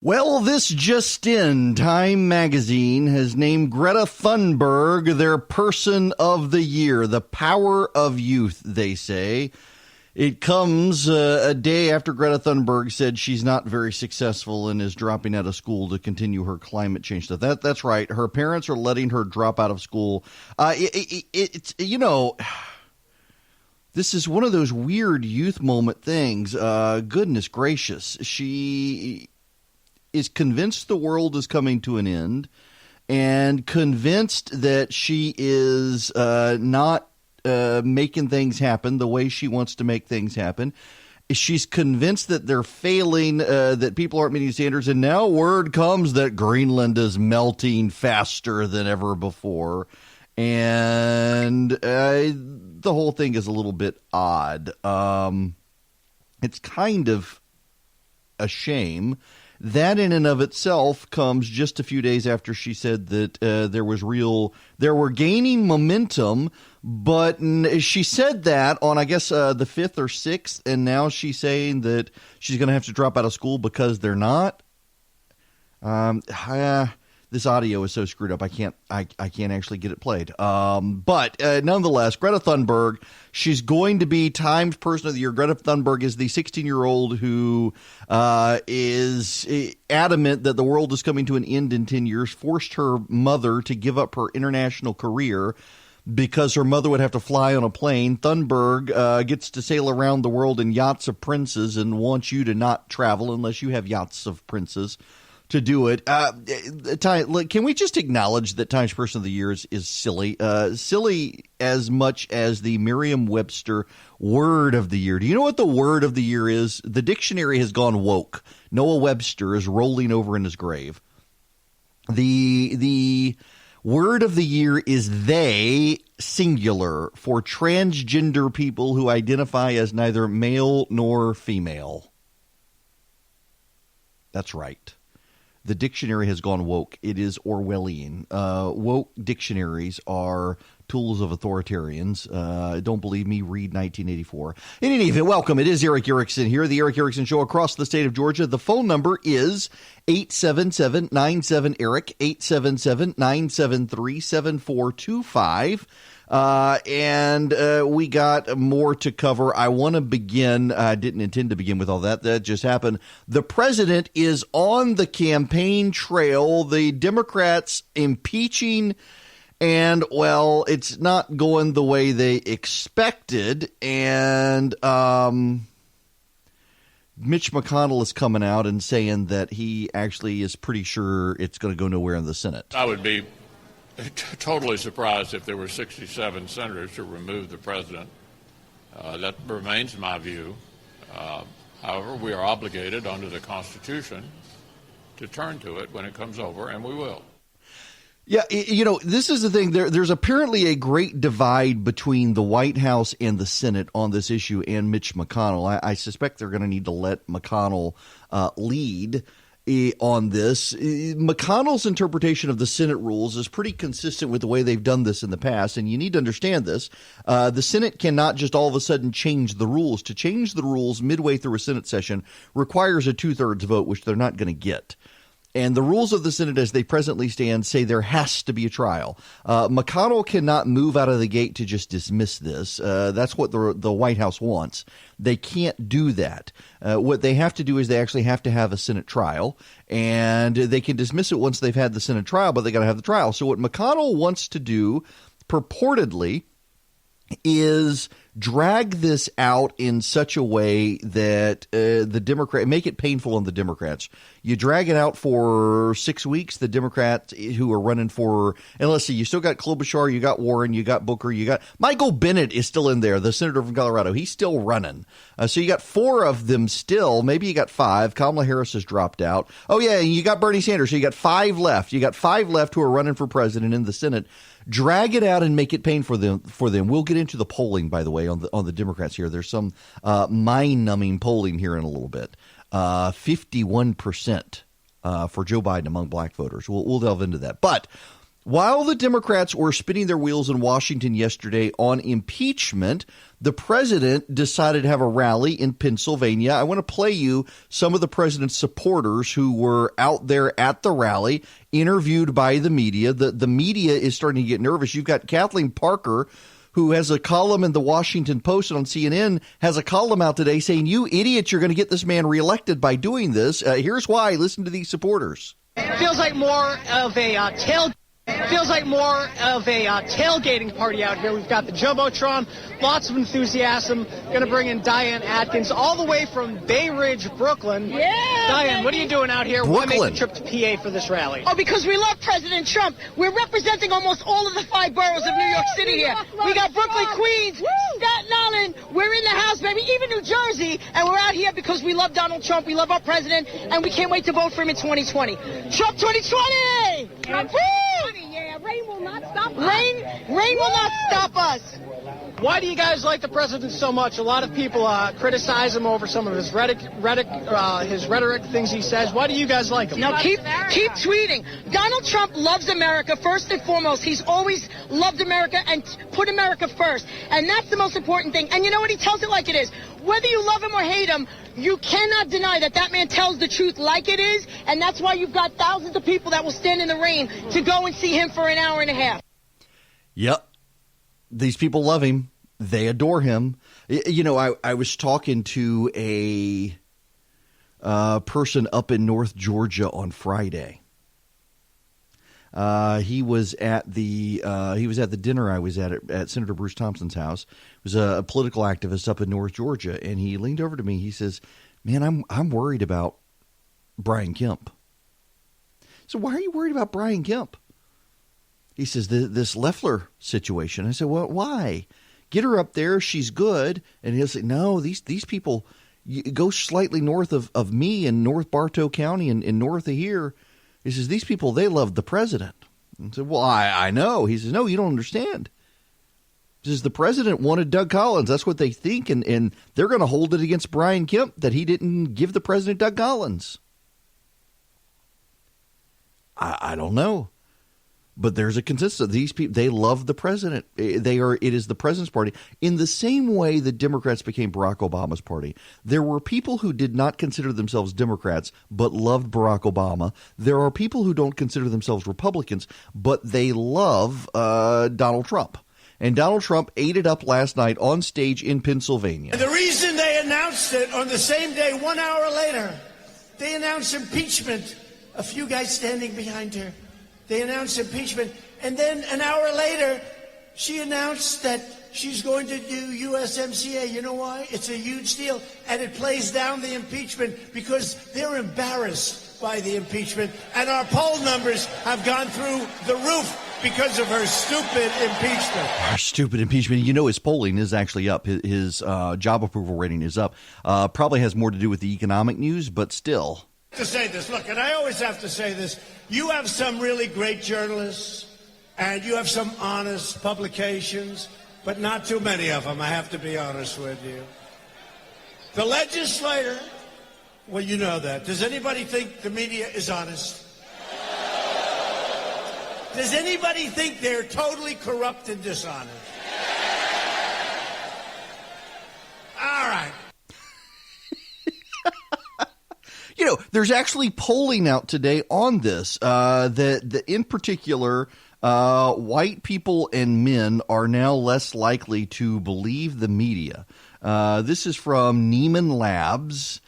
Well, this just in, Time magazine has named Greta Thunberg their Person of the Year, the power of youth, they say. It comes a day after Greta Thunberg said she's not very successful and is dropping out of school to continue her climate change stuff. That's right. Her parents are letting her drop out of school. It's this is one of those weird youth moment things. Goodness gracious. She is convinced the world is coming to an end and convinced that she is not making things happen the way she wants to make things happen. She's convinced that they're failing, that people aren't meeting standards. And now word comes that Greenland is melting faster than ever before. And the whole thing is a little bit odd. It's kind of a shame. That in and of itself comes just a few days after she said that there were gaining momentum, but she said that on, I guess, the 5th or 6th, and now she's saying that she's going to have to drop out of school because they're not. This audio is so screwed up, I can't actually get it played. But nonetheless, Greta Thunberg, she's going to be Times Person of the Year. Greta Thunberg is the 16-year-old who is adamant that the world is coming to an end in 10 years, forced her mother to give up her international career because her mother would have to fly on a plane. Thunberg gets to sail around the world in yachts of princes and wants you to not travel unless you have yachts of princes to do it. Can we just acknowledge that Times Person of the Year is silly? Silly as much as the Merriam-Webster Word of the Year. Do you know what the Word of the Year is? The dictionary has gone woke. Noah Webster is rolling over in his grave. The Word of the Year is they, singular, for transgender people who identify as neither male nor female. That's right. The dictionary has gone woke. It is Orwellian. Woke dictionaries are tools of authoritarians. Don't believe me? Read 1984. In any event, welcome. It is Eric Erickson here, the Eric Erickson Show across the state of Georgia. The phone number is 877-97-ERIC, 877-973-7425. And we got more to cover. I want to begin. I didn't intend to begin with all that. That just happened. The president is on the campaign trail. The Democrats impeaching, and, well, it's not going the way they expected. And Mitch McConnell is coming out and saying that he actually is pretty sure it's going to go nowhere in the Senate. I would be totally surprised if there were 67 senators to remove the president. That remains my view. However, we are obligated under the Constitution to turn to it when it comes over, and we will. Yeah, this is the thing. There's apparently a great divide between the White House and the Senate on this issue and Mitch McConnell. I suspect they're going to need to let McConnell lead on this. McConnell's interpretation of the Senate rules is pretty consistent with the way they've done this in the past, and you need to understand this. The Senate cannot just all of a sudden change the rules. To change the rules midway through a Senate session requires a 2/3 vote, which they're not going to get. And the rules of the Senate as they presently stand say there has to be a trial. McConnell cannot move out of the gate to just dismiss this. That's what the White House wants. They can't do that. What they have to do is they actually have to have a Senate trial, and they can dismiss it once they've had the Senate trial, but they got to have the trial. So what McConnell wants to do purportedly is drag this out in such a way that the Democrat make it painful on the Democrats. You drag it out for 6 weeks. The Democrats who are running for, and let's see, you still got Klobuchar, you got Warren, you got Booker, you got Michael Bennet is still in there, the senator from Colorado. He's still running. So you got 4 of them still. Maybe you got 5. Kamala Harris has dropped out. Oh yeah, you got Bernie Sanders. So you got 5 left. You got 5 left who are running for president in the Senate. Drag it out and make it pain for them. We'll get into the polling, by the way, on the Democrats here. There's some mind-numbing polling here in a little bit. 51% for Joe Biden among black voters. We'll delve into that. But While the Democrats were spinning their wheels in Washington yesterday on impeachment, the president decided to have a rally in Pennsylvania. I want to play you some of the president's supporters who were out there at the rally, interviewed by the media. The media is starting to get nervous. You've got Kathleen Parker, who has a column in the Washington Post and on CNN, has a column out today saying, "You idiots, you're going to get this man reelected by doing this." Here's why. Listen to these supporters. Feels like more of a tailgating party out here. We've got the Jumbotron, lots of enthusiasm. Going to bring in Diane Atkins all the way from Bay Ridge, Brooklyn. Yeah, Diane, what are you doing out here? Why make the trip to PA for this rally? Oh, because we love President Trump. We're representing almost all of the 5 boroughs of New York City here. We got Brooklyn, Queens, Staten Island. We're in the house, baby, even New Jersey. And we're out here because we love Donald Trump. We love our president. And we can't wait to vote for him in 2020. Trump 2020! Trump 2020! Yeah, rain will not stop us. Rain will not stop us. Why do you guys like the president so much? A lot of people criticize him over some of his rhetoric, things he says. Why do you guys like him? No, keep tweeting. Donald Trump loves America first and foremost. He's always loved America and put America first. And that's the most important thing. And you know what? He tells it like it is. Whether you love him or hate him, you cannot deny that man tells the truth like it is. And that's why you've got thousands of people that will stand in the rain to go and see him for an hour and a half. Yep. These people love him. They adore him. You know, I was talking to a person up in North Georgia on Friday. He was at the dinner I was at Senator Bruce Thompson's house. He was a political activist up in North Georgia, and he leaned over to me. He says, "Man, I'm worried about Brian Kemp." So why are you worried about Brian Kemp? He says, this Loeffler situation. I said, well, why? Get her up there. She's good. And he'll say, no, these people, go slightly north of me in North Bartow County and north of here. He says, these people, they love the president. I said, well, I know. He says, no, you don't understand. He says, the president wanted Doug Collins. That's what they think. And they're going to hold it against Brian Kemp that he didn't give the president Doug Collins. I don't know. But there's a consensus. These people, they love the president. It is the president's party. In the same way the Democrats became Barack Obama's party, there were people who did not consider themselves Democrats but loved Barack Obama. There are people who don't consider themselves Republicans, but they love Donald Trump. And Donald Trump ate it up last night on stage in Pennsylvania. And the reason they announced it on the same day, 1 hour later, they announced impeachment. A few guys standing behind her. They announced impeachment, and then an hour later, she announced that she's going to do USMCA. You know why? It's a huge deal, and it plays down the impeachment because they're embarrassed by the impeachment, and our poll numbers have gone through the roof because of her stupid impeachment. Her stupid impeachment. You know, his polling is actually up. His job approval rating is up. Probably has more to do with the economic news, but still. To say this, look, and I always have to say this, you have some really great journalists and you have some honest publications, but not too many of them, I have to be honest with you. The legislator, well, you know that. Does anybody think the media is honest? Does anybody think they're totally corrupt and dishonest? All right. You know, there's actually polling out today on this, that in particular, white people and men are now less likely to believe the media. This is from Neiman Labs.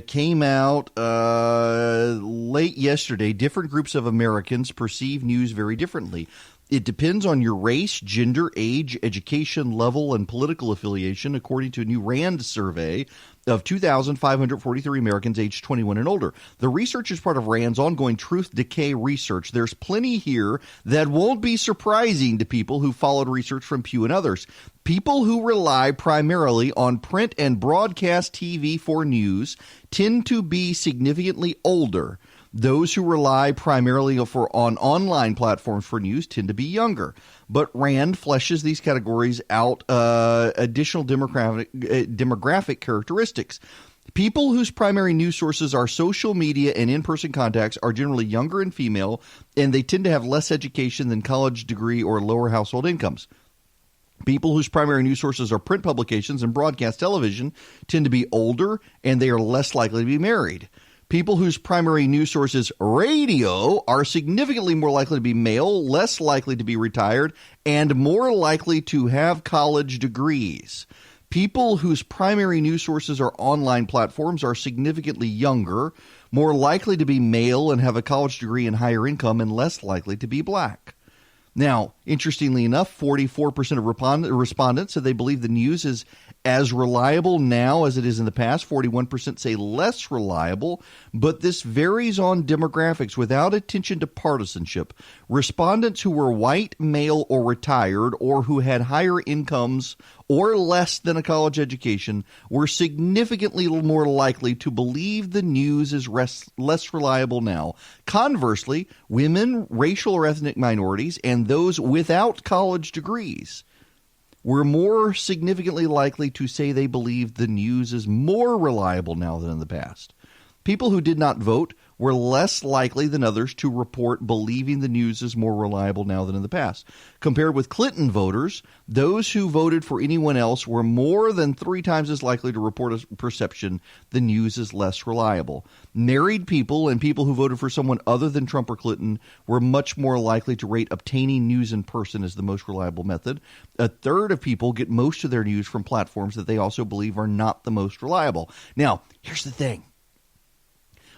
Came out late yesterday. Different groups of Americans perceive news very differently. It depends on your race, gender, age, education level, and political affiliation, according to a new RAND survey of 2,543 Americans aged 21 and older. The research is part of RAND's ongoing truth decay research. There's plenty here that won't be surprising to people who followed research from Pew and others. People who rely primarily on print and broadcast TV for news tend to be significantly older. Those who rely primarily on online platforms for news tend to be younger. But RAND fleshes these categories out additional demographic characteristics. People whose primary news sources are social media and in-person contacts are generally younger and female, and they tend to have less education than college degree or lower household incomes. People whose primary news sources are print publications and broadcast television tend to be older, and they are less likely to be married. People whose primary news source is radio are significantly more likely to be male, less likely to be retired, and more likely to have college degrees. People whose primary news sources are online platforms are significantly younger, more likely to be male and have a college degree and higher income, and less likely to be black. Now, interestingly enough, 44% of respondents said they believe the news is as reliable now as it is in the past. 41% say less reliable, but this varies on demographics without attention to partisanship. Respondents who were white, male, or retired, or who had higher incomes or less than a college education were significantly more likely to believe the news is less reliable now. Conversely, women, racial or ethnic minorities, and those without college degrees were more significantly likely to say they believe the news is more reliable now than in the past. People who did not vote were less likely than others to report believing the news is more reliable now than in the past. Compared with Clinton voters, those who voted for anyone else were more than 3 times as likely to report a perception the news is less reliable. Married people and people who voted for someone other than Trump or Clinton were much more likely to rate obtaining news in person as the most reliable method. A third of people get most of their news from platforms that they also believe are not the most reliable. Now, here's the thing.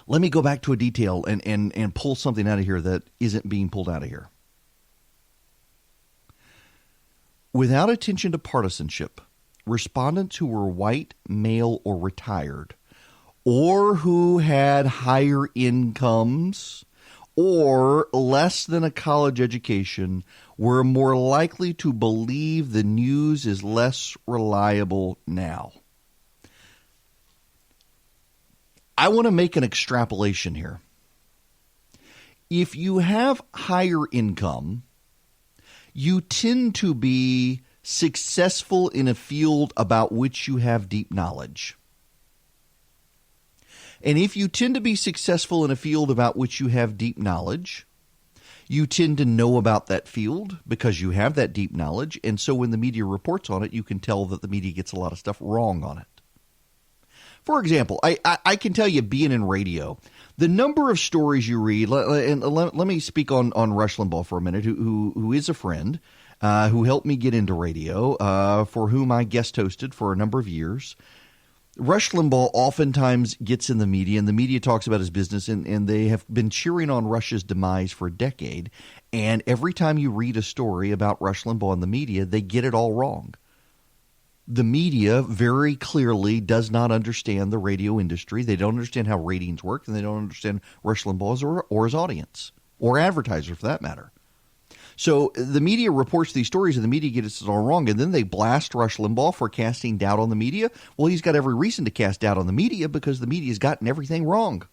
Let me go back to a detail and pull something out of here that isn't being pulled out of here. Without attention to partisanship, respondents who were white, male, or retired, or who had higher incomes or less than a college education were more likely to believe the news is less reliable now. I want to make an extrapolation here. If you have higher income, you tend to be successful in a field about which you have deep knowledge. And if you tend to be successful in a field about which you have deep knowledge, you tend to know about that field because you have that deep knowledge. And so when the media reports on it, you can tell that the media gets a lot of stuff wrong on it. For example, I can tell you, being in radio, the number of stories you read, and let me speak on Rush Limbaugh for a minute, who is a friend, who helped me get into radio, for whom I guest hosted for a number of years. Rush Limbaugh oftentimes gets in the media, and the media talks about his business, and they have been cheering on Rush's demise for a decade. And every time you read a story about Rush Limbaugh in the media, they get it all wrong. The media very clearly does not understand the radio industry. They don't understand how ratings work, and they don't understand Rush Limbaugh or his audience, or advertiser for that matter. So the media reports these stories, and the media gets it all wrong, and then they blast Rush Limbaugh for casting doubt on the media. Well, he's got every reason to cast doubt on the media because the media's gotten everything wrong.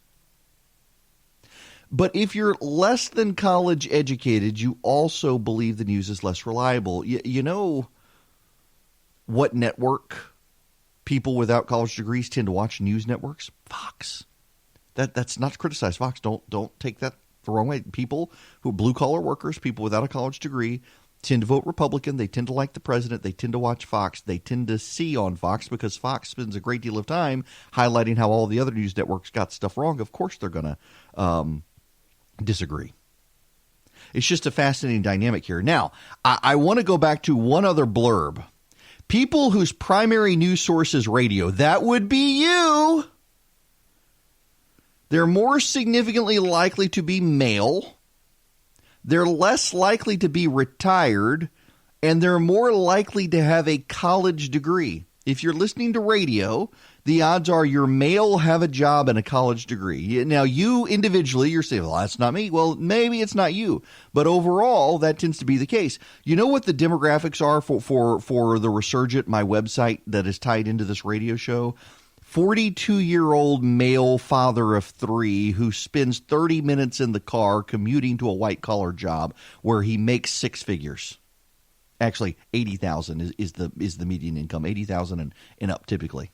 But if you're less than college educated, you also believe the news is less reliable. You know what network people without college degrees tend to watch news networks? Fox. That's not to criticize Fox. Don't take that the wrong way. People who are blue-collar workers, people without a college degree, tend to vote Republican. They tend to like the president. They tend to watch Fox. They tend to see on Fox because Fox spends a great deal of time highlighting how all the other news networks got stuff wrong. Of course they're going to disagree. It's just a fascinating dynamic here. Now, I want to go back to one other blurb. People whose primary news source is radio, that would be you. They're more significantly likely to be male. They're less likely to be retired, and they're more likely to have a college degree. If you're listening to radio, the odds are you're male, have a job, and a college degree. Now, you individually, you're saying, well, that's not me. Well, maybe it's not you. But overall, that tends to be the case. You know what the demographics are for the Resurgent, my website that is tied into this radio show? 42-year-old male father of 3 who spends 30 minutes in the car commuting to a white-collar job where he makes 6 figures. Actually, $80,000 is the median income, $80,000 and up typically.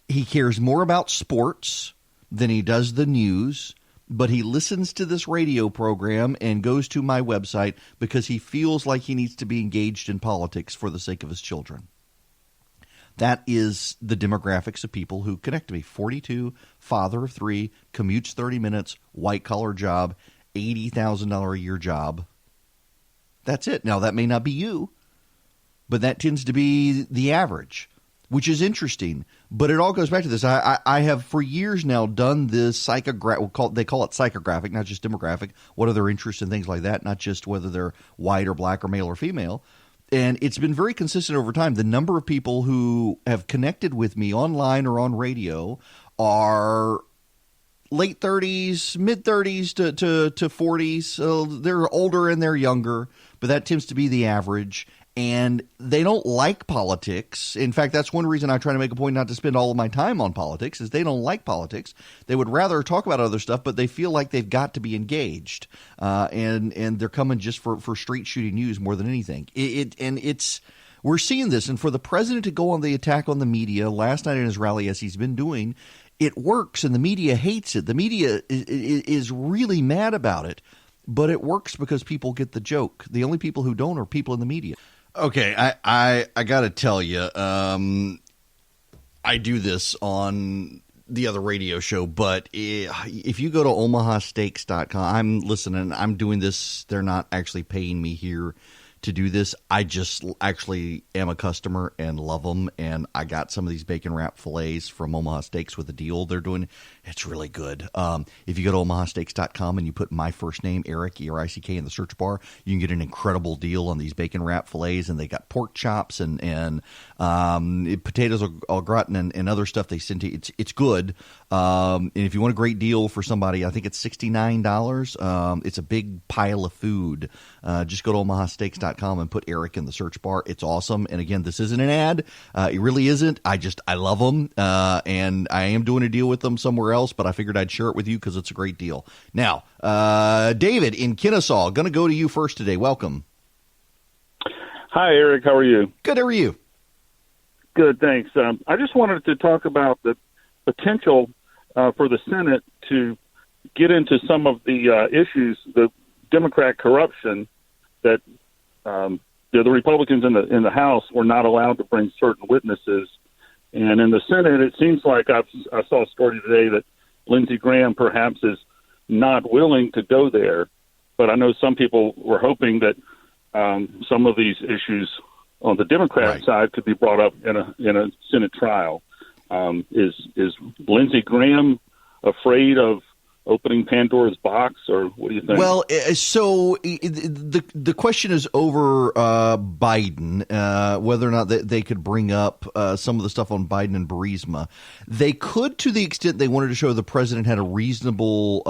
He cares more about sports than he does the news, but he listens to this radio program and goes to my website because he feels like he needs to be engaged in politics for the sake of his children. That is the demographics of people who connect to me. 42, father of 3, commutes 30 minutes, white-collar job, $80,000 a year job. That's it. Now, that may not be you, but that tends to be the average, which is interesting. But it all goes back to this. I have for years now done this psychographic. They call it psychographic, not just demographic. What are their interests and things like that, not just whether they're white or black or male or female. And it's been very consistent over time. The number of people who have connected with me online or on radio are late 30s, mid 30s to 40s. So they're older and they're younger, but that tends to be the average. And they don't like politics. In fact, that's one reason I try to make a point not to spend all of my time on politics is they don't like politics. They would rather talk about other stuff, but they feel like they've got to be engaged. And they're coming just for street shooting news more than anything. We're seeing this. And for the president to go on the attack on the media last night in his rally, as he's been doing, it works and the media hates it. The media is really mad about it, but it works because people get the joke. The only people who don't are people in the media. Okay, I got to tell you, I do this on the other radio show, but if you go to omahasteaks.com, I'm doing this. They're not actually paying me here to do this. I just actually am a customer and love them, and I got some of these bacon wrap fillets from Omaha Steaks with a deal they're doing. It's really good. If you go to omahasteaks.com and you put my first name, Eric, E-R-I-C-K, in the search bar, you can get an incredible deal on these bacon wrap fillets, and they got pork chops and potatoes au gratin and other stuff they send to you. It's good. And if you want a great deal for somebody, I think it's $69. It's a big pile of food. Just go to omahasteaks.com and put Eric in the search bar. It's awesome. And again, this isn't an ad. It really isn't. I love them. And I am doing a deal with them somewhere else, but I figured I'd share it with you because it's a great deal. Now, David in Kennesaw, going to go to you first today. Welcome. Hi, Eric. How are you? Good. How are you? Good, thanks. I just wanted to talk about the potential for the Senate to get into some of the issues, the Democrat corruption that the Republicans in the House were not allowed to bring certain witnesses. And in the Senate, it seems like I saw a story today that Lindsey Graham perhaps is not willing to go there. But I know some people were hoping that some of these issues on the Democrat side could be brought up in a Senate trial. Is Lindsey Graham afraid of opening Pandora's box, or what do you think? Well, so the question is over Biden, whether or not they could bring up some of the stuff on Biden and Burisma. They could, to the extent they wanted to show the president had a reasonable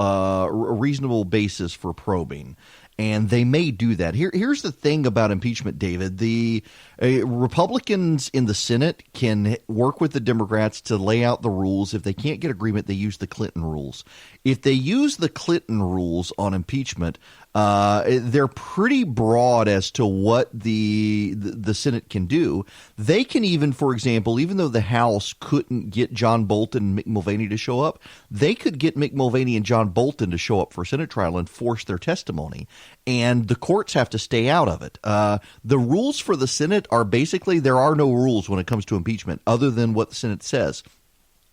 basis for probing. And they may do that. Here's the thing about impeachment, David. The Republicans in the Senate can work with the Democrats to lay out the rules. If they can't get agreement, they use the Clinton rules. If they use the Clinton rules on impeachment, they're pretty broad as to what the Senate can do. They can even, for example, even though the House couldn't get John Bolton and Mick Mulvaney to show up, they could get Mick Mulvaney and John Bolton to show up for a Senate trial and force their testimony. And the courts have to stay out of it. The rules for the Senate are basically there are no rules when it comes to impeachment other than what the Senate says.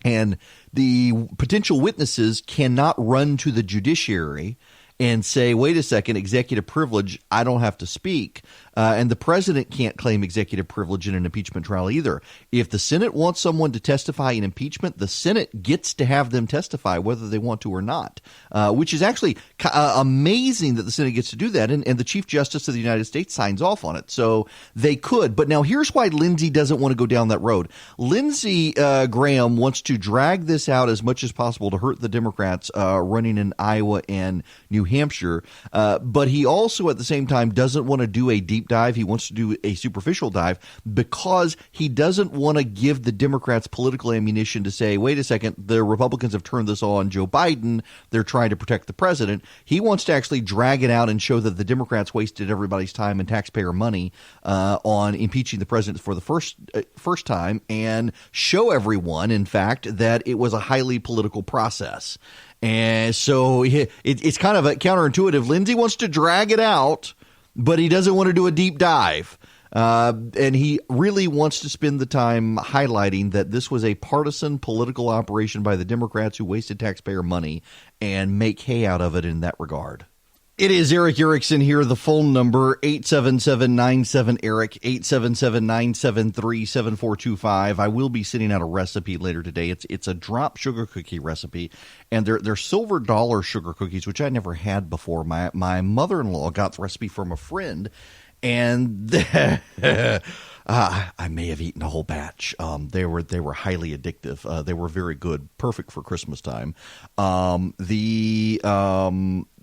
And the potential witnesses cannot run to the judiciary and say, wait a second, executive privilege, I don't have to speak. And the president can't claim executive privilege in an impeachment trial either. If the Senate wants someone to testify in impeachment, the Senate gets to have them testify whether they want to or not, which is actually amazing that the Senate gets to do that. And the Chief Justice of the United States signs off on it. So they could. But now here's why Lindsey doesn't want to go down that road. Lindsey Graham wants to drag this out as much as possible to hurt the Democrats running in Iowa and New Hampshire. But he also at the same time doesn't want to do a deep deep dive. He wants to do a superficial dive because he doesn't want to give the Democrats political ammunition to say, wait a second, the Republicans have turned this on Joe Biden. They're trying to protect the president. He wants to actually drag it out and show that the Democrats wasted everybody's time and taxpayer money on impeaching the president for the first time, and show everyone, in fact, that it was a highly political process. And so it's kind of counterintuitive. Lindsey wants to drag it out, but he doesn't want to do a deep dive. And he really wants to spend the time highlighting that this was a partisan political operation by the Democrats who wasted taxpayer money, and make hay out of it in that regard. It is Eric Erickson here. The phone number, 877-97-ERIC, 877-973-7425. I will be sending out a recipe later today. It's a drop sugar cookie recipe, and they're silver dollar sugar cookies, which I never had before. My mother-in-law got the recipe from a friend, and I may have eaten a whole batch. They were highly addictive. They were very good, perfect for Christmas time.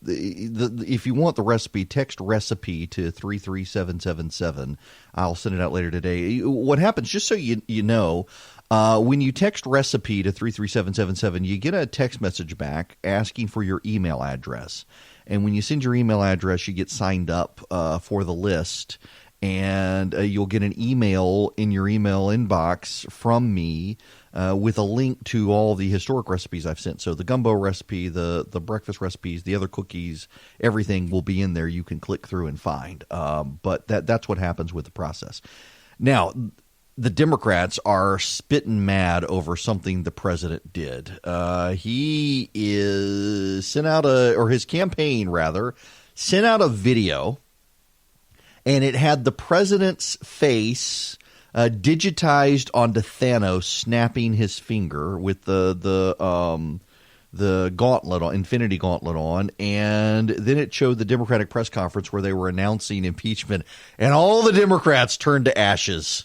If you want the recipe, text recipe to 33777. I'll send it out later today. What happens, just so you know, when you text recipe to 33777, you get a text message back asking for your email address. And when you send your email address, you get signed up for the list. And you'll get an email in your email inbox from me with a link to all the historic recipes I've sent. So the gumbo recipe, the breakfast recipes, the other cookies, everything will be in there. You can click through and find. But that's what happens with the process. Now, the Democrats are spitting mad over something the president did. He his campaign rather, sent out a video. And it had the president's face digitized onto Thanos, snapping his finger with the gauntlet on, Infinity Gauntlet on, and then it showed the Democratic press conference where they were announcing impeachment, and all the Democrats turned to ashes.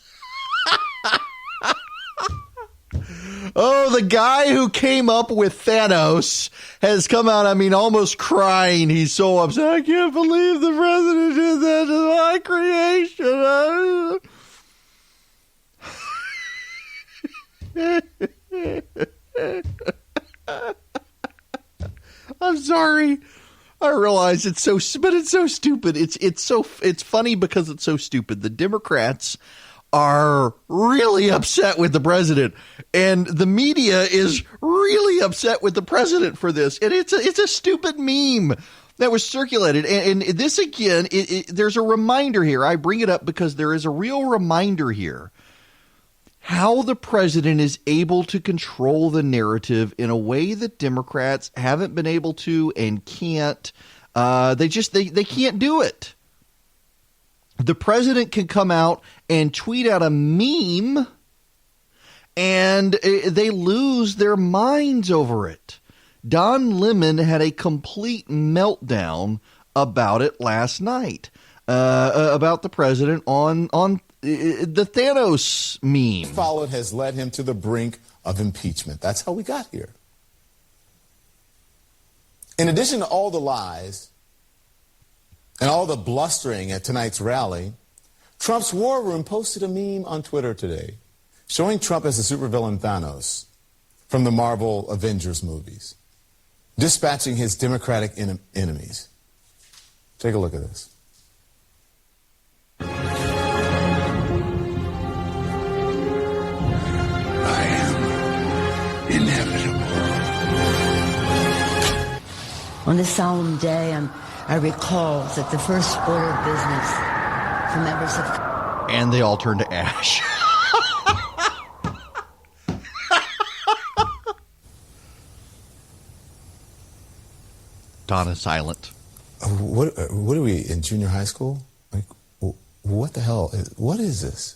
Oh, the guy who came up with Thanos has come out, almost crying. He's so upset. I can't believe the president did that to my creation. I'm sorry. I realize it's so stupid. It's funny because it's so stupid. The Democrats are really upset with the president, and the media is really upset with the president for this. And it's a stupid meme that was circulated. And this again, there's a reminder here. I bring it up because there is a real reminder here how the president is able to control the narrative in a way that Democrats haven't been able to and can't. They can't do it. The president can come out and tweet out a meme, and they lose their minds over it. Don Lemon had a complete meltdown about it last night, about the president on the Thanos meme. Followed has led him to the brink of impeachment. That's how we got here. In addition to all the lies and all the blustering at tonight's rally, Trump's war room posted a meme on Twitter today showing Trump as the supervillain Thanos from the Marvel Avengers movies, dispatching his Democratic enemies. Take a look at this. I am inevitable. On this solemn day, I recall that the first order of business for members of... And they all turn to ash. Don is silent. What are we, in junior high school? Like, what the hell? What is this?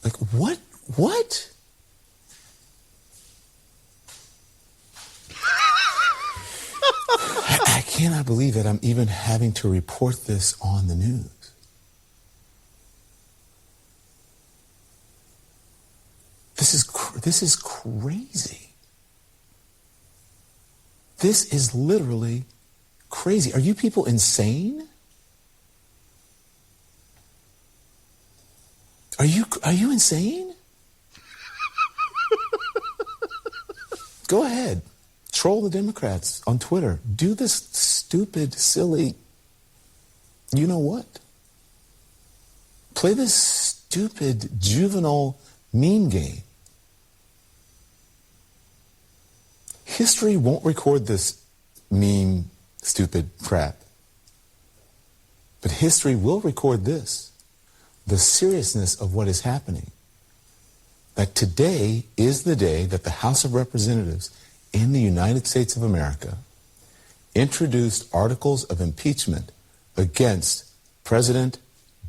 Like what? What? I cannot believe that I'm even having to report this on the news. This is crazy. This is literally crazy. Are you people insane? Are you insane? Go ahead. Troll the Democrats on Twitter. Do this stupid, silly, you know what? Play this stupid, juvenile meme game. History won't record this meme, stupid crap. But history will record this, the seriousness of what is happening. That today is the day that the House of Representatives in the United States of America introduced articles of impeachment against President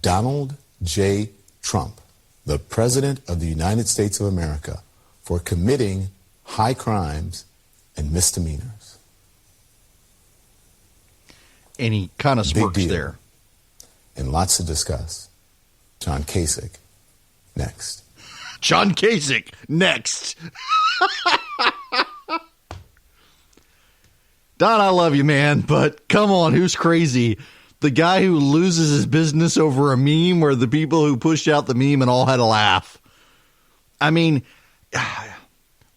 Donald J. Trump, the President of the United States of America, for committing high crimes and misdemeanors. And he kind of smirks there. And lots to discuss. John Kasich, next. John Kasich, next. Don, I love you, man, but come on, who's crazy? The guy who loses his business over a meme, or the people who pushed out the meme and all had a laugh? I mean,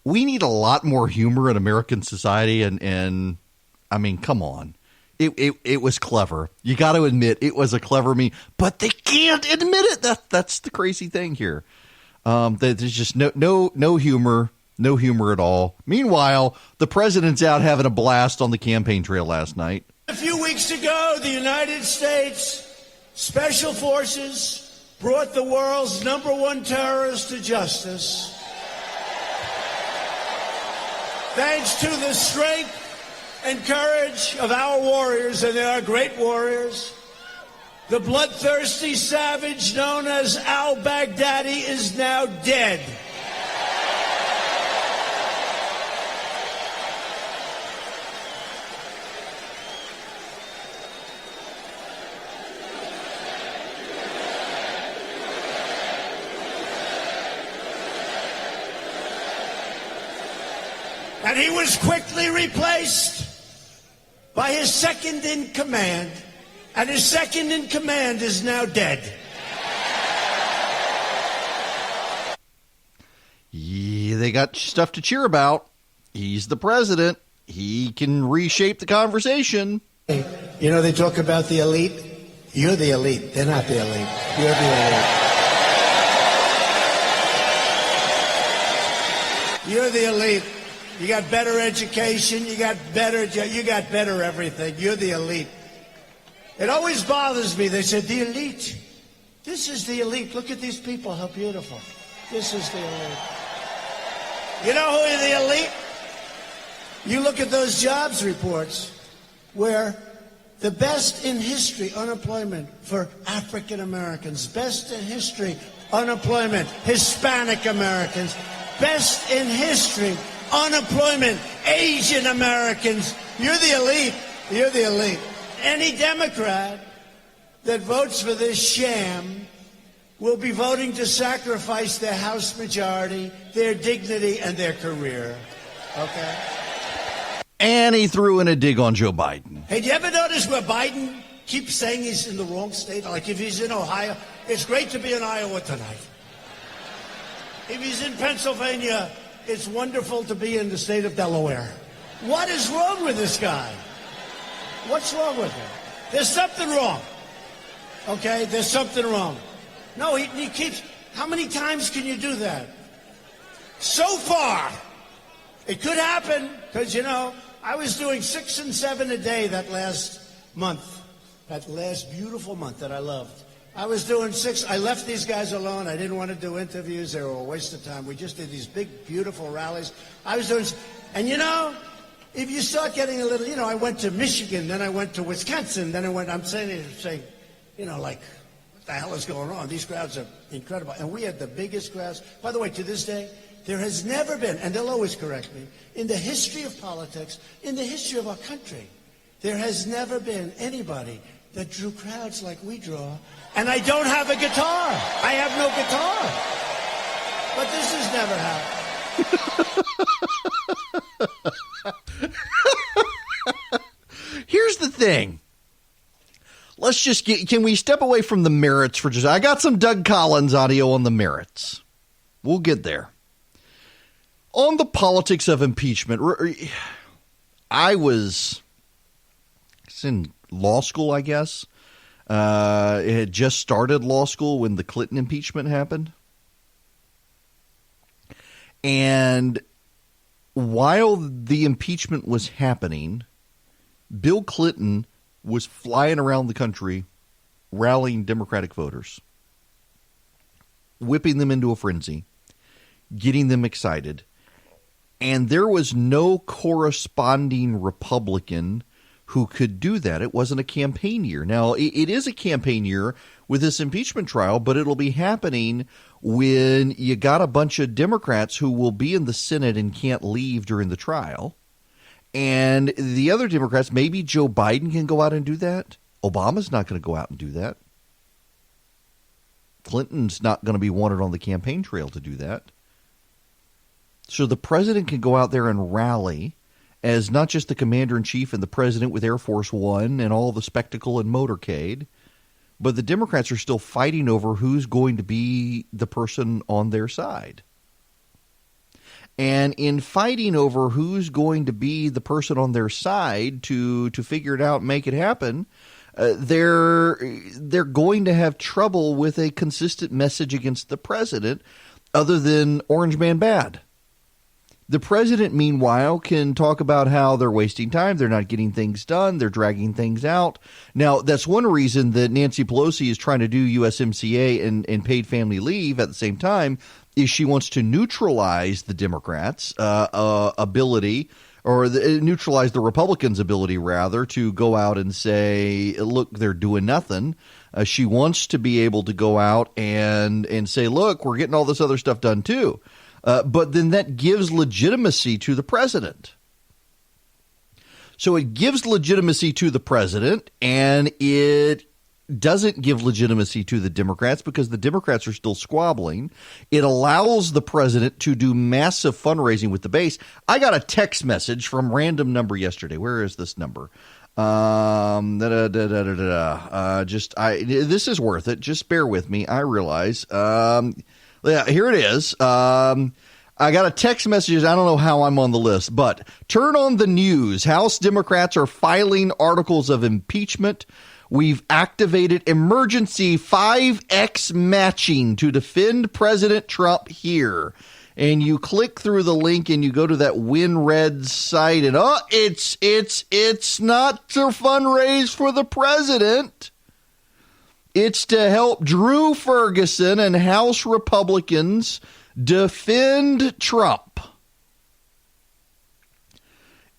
we need a lot more humor in American society, and I mean, come on. It was clever. You got to admit it was a clever meme, but they can't admit it. That's the crazy thing here. There's just no humor. No humor at all. Meanwhile, the president's out having a blast on the campaign trail last night. A few weeks ago, the United States Special Forces brought the world's #1 terrorist to justice. Thanks to the strength and courage of our warriors, and they are great warriors, the bloodthirsty savage known as al-Baghdadi is now dead. And he was quickly replaced by his second in command. And his second in command is now dead. Yeah, they got stuff to cheer about. He's the president. He can reshape the conversation. You know, they talk about the elite. You're the elite. They're not the elite. You're the elite. You're the elite. You got better education. You got better everything. You're the elite. It always bothers me. They said, the elite. This is the elite. Look at these people. How beautiful. This is the elite. You know who are the elite? You look at those jobs reports where the best in history unemployment for African Americans, best in history unemployment Hispanic Americans, best in history unemployment Asian Americans. You're the elite. You're the elite. Any Democrat that votes for this sham will be voting to sacrifice their House majority, their dignity, and their career. Okay? And he threw in a dig on Joe Biden. Hey, do you ever notice where Biden keeps saying he's in the wrong state? Like if he's in Ohio, it's great to be in Iowa tonight. If he's in Pennsylvania, it's wonderful to be in the state of Delaware. What is wrong with this guy? What's wrong with him? There's something wrong. Okay? There's something wrong. No, he keeps... How many times can you do that? So far, it could happen, because, you know, I was doing 6 and 7 a day that last month. That last beautiful month that I loved. I was doing 6. I left these guys alone. I didn't want to do interviews. They were a waste of time. We just did these big, beautiful rallies. I was doing... And, you know... If you start getting a little, you know, I went to Michigan, then I went to Wisconsin, then I'm saying, you know, like, what the hell is going on? These crowds are incredible. And we had the biggest crowds. By the way, to this day, there has never been, and they'll always correct me, in the history of politics, in the history of our country, there has never been anybody that drew crowds like we draw. And I don't have a guitar. I have no guitar. But this has never happened. Here's the thing. Can we step away from the merits for just, I got some Doug Collins audio on the merits. We'll get there. On the politics of impeachment, I was in law school, I guess. It had just started law school when the Clinton impeachment happened. And while the impeachment was happening, Bill Clinton was flying around the country rallying Democratic voters, whipping them into a frenzy, getting them excited. And there was no corresponding Republican who could do that. It wasn't a campaign year. Now, it is a campaign year with this impeachment trial, but it'll be happening when you got a bunch of Democrats who will be in the Senate and can't leave during the trial. And the other Democrats, maybe Joe Biden can go out and do that. Obama's not going to go out and do that. Clinton's not going to be wanted on the campaign trail to do that. So the president can go out there and rally as not just the commander-in-chief and the president with Air Force One and all the spectacle and motorcade, but the Democrats are still fighting over who's going to be the person on their side. And in fighting over who's going to be the person on their side to figure it out and make it happen, they're going to have trouble with a consistent message against the president other than Orange Man Bad. The president, meanwhile, can talk about how they're wasting time, they're not getting things done, they're dragging things out. Now, that's one reason that Nancy Pelosi is trying to do USMCA and paid family leave at the same time, is she wants to neutralize the Democrats' ability, or neutralize the Republicans' ability, rather, to go out and say, look, they're doing nothing. She wants to be able to go out and say, look, we're getting all this other stuff done, too. But then that gives legitimacy to the president. So it gives legitimacy to the president, and it doesn't give legitimacy to the Democrats because the Democrats are still squabbling. It allows the president to do massive fundraising with the base. I got a text message from random number yesterday. Where is this number? This is worth it. Just bear with me. I realize. Yeah, here it is. I got a text message. I don't know how I'm on the list, but turn on the news. House Democrats are filing articles of impeachment. We've activated emergency 5X matching to defend President Trump here. And you click through the link and you go to that WinRed site and it's not to fundraise for the president. It's to help Drew Ferguson and House Republicans defend Trump.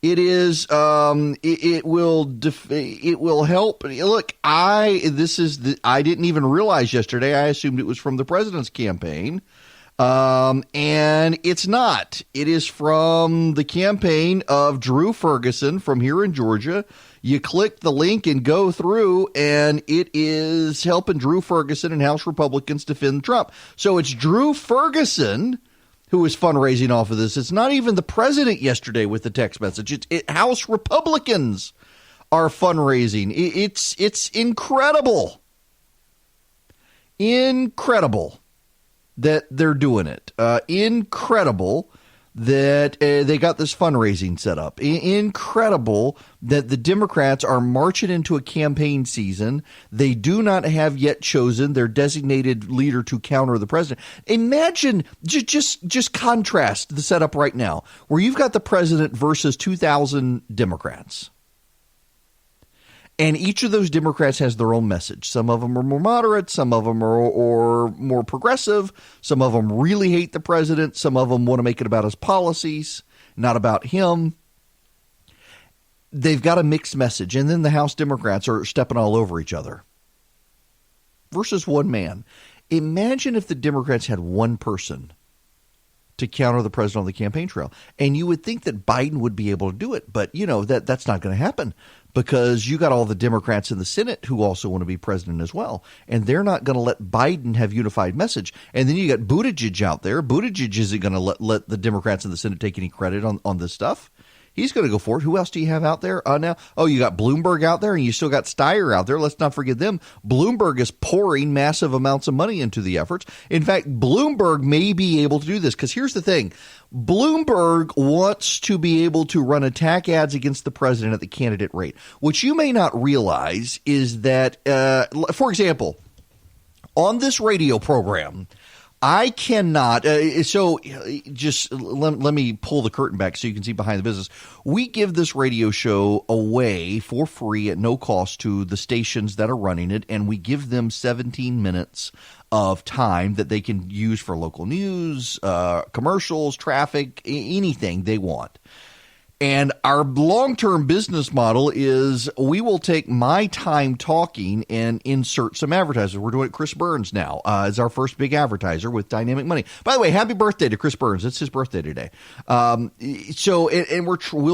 It is. It will help. Look, I didn't even realize yesterday. I assumed it was from the president's campaign, and it's not. It is from the campaign of Drew Ferguson from here in Georgia. You click the link and go through, and it is helping Drew Ferguson and House Republicans defend Trump. So it's Drew Ferguson who is fundraising off of this. It's not even the president yesterday with the text message. House Republicans are fundraising. It's incredible. Incredible that they're doing it. Incredible that they got this fundraising set up. Incredible that the Democrats are marching into a campaign season. They do not have yet chosen their designated leader to counter the president. Imagine, just contrast the setup right now, where you've got the president versus 2,000 Democrats. And each of those Democrats has their own message. Some of them are more moderate. Some of them are more progressive. Some of them really hate the president. Some of them want to make it about his policies, not about him. They've got a mixed message. And then the House Democrats are stepping all over each other. Versus one man. Imagine if the Democrats had one person to counter the president on the campaign trail. And you would think that Biden would be able to do it. But, that's not going to happen. Because you got all the Democrats in the Senate who also want to be president as well. And they're not going to let Biden have unified message. And then you got Buttigieg out there. Buttigieg isn't going to let the Democrats in the Senate take any credit on this stuff. He's going to go for it. Who else do you have out there now? Oh, you got Bloomberg out there, and you still got Steyer out there. Let's not forget them. Bloomberg is pouring massive amounts of money into the efforts. In fact, Bloomberg may be able to do this because here's the thing. Bloomberg wants to be able to run attack ads against the president at the candidate rate. What you may not realize is that, for example, on this radio program, I cannot. Just let me pull the curtain back so you can see behind the business. We give this radio show away for free at no cost to the stations that are running it, and we give them 17 minutes of time that they can use for local news, commercials, traffic, anything they want. And our long-term business model is we will take my time talking and insert some advertisers. We're doing it. Chris Burns now is our first big advertiser with Dynamic Money. By the way, happy birthday to Chris Burns. It's his birthday today. We'll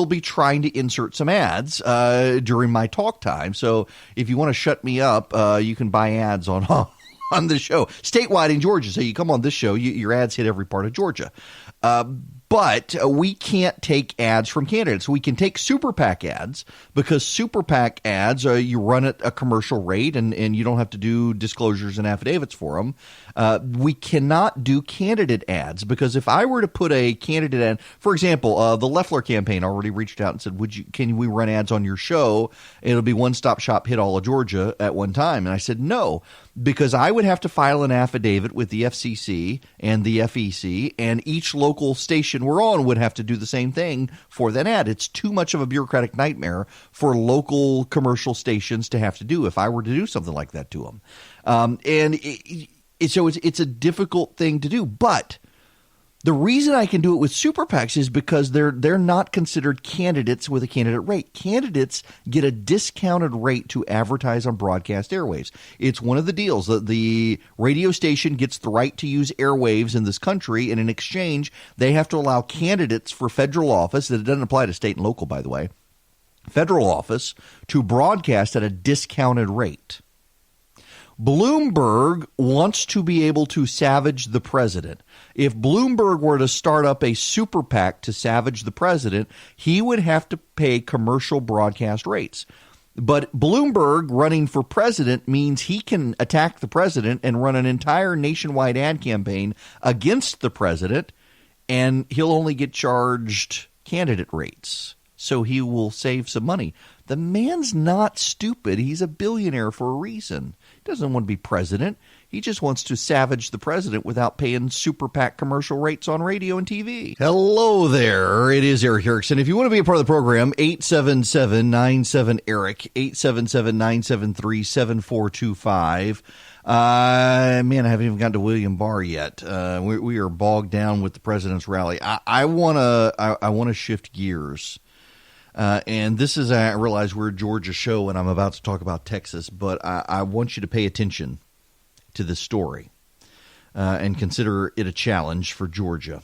be trying to insert some ads during my talk time. So if you want to shut me up, you can buy ads on the show statewide in Georgia. So you come on this show, your ads hit every part of Georgia. But we can't take ads from candidates. We can take Super PAC ads because Super PAC ads, you run at a commercial rate and you don't have to do disclosures and affidavits for them. We cannot do candidate ads because if I were to put a candidate ad, for example, the Loeffler campaign already reached out and said, can we run ads on your show? It'll be one-stop shop, hit all of Georgia at one time. And I said, no, because I would have to file an affidavit with the FCC and the FEC, and each local station we're on would have to do the same thing for that ad. It's too much of a bureaucratic nightmare for local commercial stations to have to do if I were to do something like that to them. So it's a difficult thing to do. But the reason I can do it with Super PACs is because they're not considered candidates with a candidate rate. Candidates get a discounted rate to advertise on broadcast airwaves. It's one of the deals. The radio station gets the right to use airwaves in this country, and in exchange, they have to allow candidates for federal office, that it doesn't apply to state and local, by the way, federal office, to broadcast at a discounted rate. Bloomberg wants to be able to savage the president. If Bloomberg were to start up a super PAC to savage the president, he would have to pay commercial broadcast rates. But Bloomberg running for president means he can attack the president and run an entire nationwide ad campaign against the president, and he'll only get charged candidate rates. So he will save some money. The man's not stupid. He's a billionaire for a reason. He doesn't want to be president. He just wants to savage the president without paying super PAC commercial rates on radio and TV. Hello there. It is Eric Erickson. If you want to be a part of the program, 877-97-ERIC, 877-973-7425. Man, I haven't even gotten to William Barr yet. We are bogged down with the president's rally. I want to shift gears. And this is, I realize we're a Georgia show and I'm about to talk about Texas, but I want you to pay attention to this story and consider it a challenge for Georgia.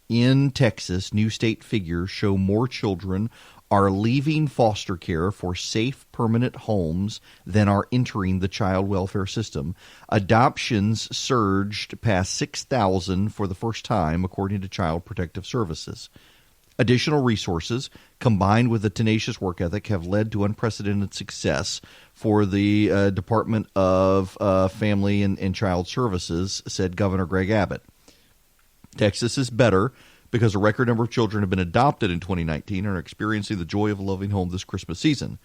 In Texas, new state figures show more children are leaving foster care for safe, permanent homes than are entering the child welfare system. Adoptions surged past 6,000 for the first time, according to Child Protective Services. Additional resources, combined with a tenacious work ethic, have led to unprecedented success for the Department of Family and Child Services, said Governor Greg Abbott. Texas is better because a record number of children have been adopted in 2019 and are experiencing the joy of a loving home this Christmas season.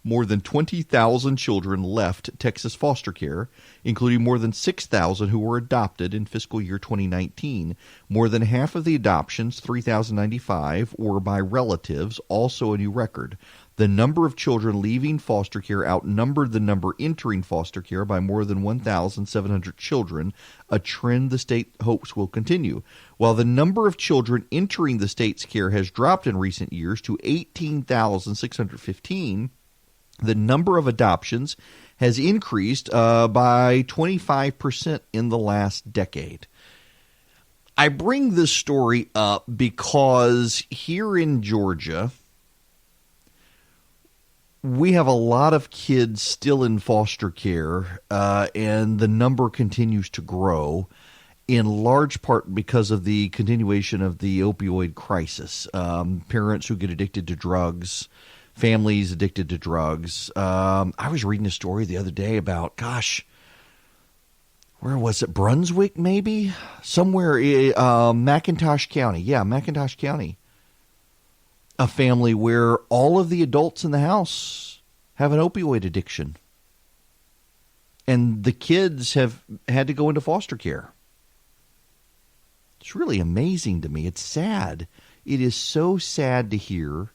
More than 20,000 children left Texas foster care, including more than 6,000 who were adopted in fiscal year 2019. More than half of the adoptions, 3,095, were by relatives, also a new record. The number of children leaving foster care outnumbered the number entering foster care by more than 1,700 children, a trend the state hopes will continue. While the number of children entering the state's care has dropped in recent years to 18,615, the number of adoptions has increased by 25% in the last decade. I bring this story up because here in Georgia, we have a lot of kids still in foster care, and the number continues to grow. in large part because of the continuation of the opioid crisis. Parents who get addicted to drugs, families addicted to drugs. I was reading a story the other day about, where was it? Brunswick, maybe? Somewhere, McIntosh County. Yeah, McIntosh County. A family where all of the adults in the house have an opioid addiction. And the kids have had to go into foster care. It's really amazing to me. It's sad. It is so sad to hear.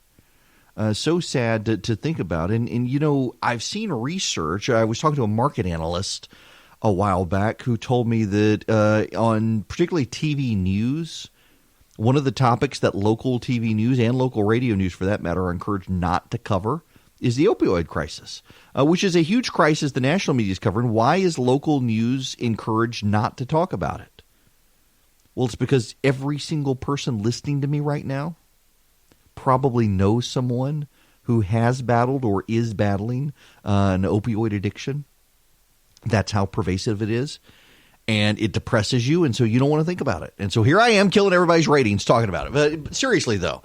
So sad to think about. And, you know, I've seen research. I was talking to a market analyst a while back who told me that on particularly TV news, one of the topics that local TV news and local radio news, for that matter, are encouraged not to cover is the opioid crisis, which is a huge crisis the national media is covering. Why is local news encouraged not to talk about it? Well, it's because every single person listening to me right now probably knows someone who has battled or is battling an opioid addiction. That's how pervasive it is. And it depresses you, and so you don't want to think about it. And so here I am killing everybody's ratings talking about it. But seriously, though,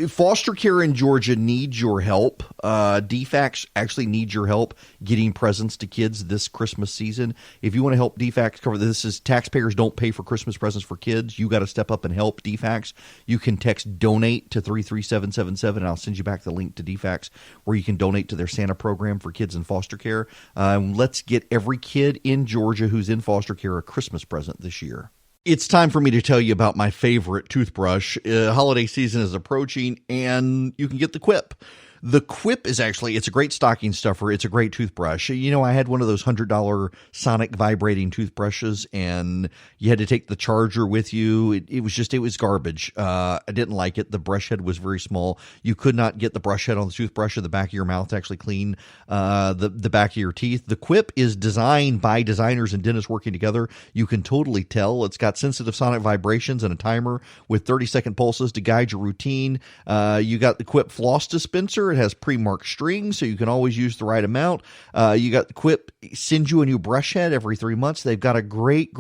foster care in Georgia needs your help. DFACS actually needs your help getting presents to kids this Christmas season. If you want to help DFACS cover this, is taxpayers don't pay for Christmas presents for kids. You got to step up and help DFACS. You can text donate to 33777, and I'll send you back the link to DFACS where you can donate to their Santa program for kids in foster care. Let's get every kid in Georgia who's in foster care a Christmas present this year. It's time for me to tell you about my favorite toothbrush. Holiday season is approaching, and you can get the Quip. The Quip is it's a great stocking stuffer. It's a great toothbrush. You know, I had one of those $100 sonic vibrating toothbrushes, and you had to take the charger with you. It was garbage. I didn't like it. The brush head was very small. You could not get the brush head on the toothbrush or the back of your mouth to actually clean the back of your teeth. The Quip is designed by designers and dentists working together. You can totally tell. It's got sensitive sonic vibrations and a timer with 30-second pulses to guide your routine. You got the Quip floss dispenser. It has pre-marked strings, so you can always use the right amount. You got the Quip sends you a new brush head every 3 months. They've got a great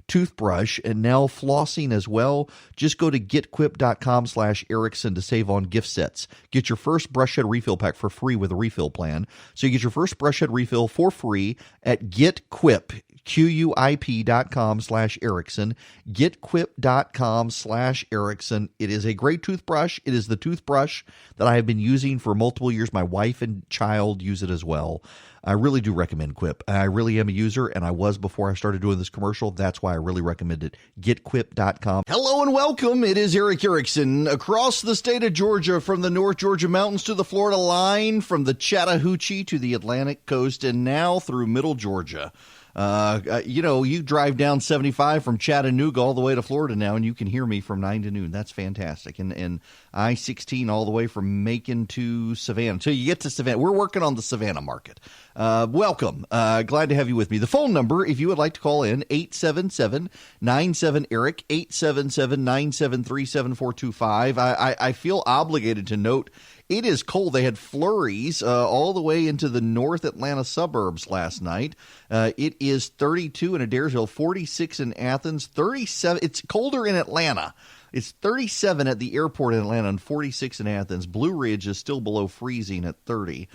toothbrush and now flossing as well. Just go to getquip.com/Erickson to save on gift sets. Get your first brush head refill pack for free with a refill plan. So you get your first brush head refill for free at getquip. QUIP.com/Erickson, getquip.com/Erickson. It is a great toothbrush. It is the toothbrush that I have been using for multiple years. My wife and child use it as well. I really do recommend Quip. I really am a user, and I was before I started doing this commercial. That's why I really recommend it. Getquip.com. Hello and welcome. It is Eric Erickson across the state of Georgia, from the North Georgia mountains to the Florida line, from the Chattahoochee to the Atlantic coast, and now through middle Georgia. You drive down 75 from Chattanooga all the way to Florida now, and you can hear me from 9 to noon. That's fantastic. And I-16 all the way from Macon to Savannah. Until you get to Savannah. We're working on the Savannah market. Welcome. Glad to have you with me. The phone number, if you would like to call in, 877-97-ERIC, 877-973-7425. I feel obligated to note it is cold. They had flurries all the way into the North Atlanta suburbs last night. It is 32 in Adairsville, 46 in Athens, 37. It's colder in Atlanta. It's 37 at the airport in Atlanta and 46 in Athens. Blue Ridge is still below freezing at 30.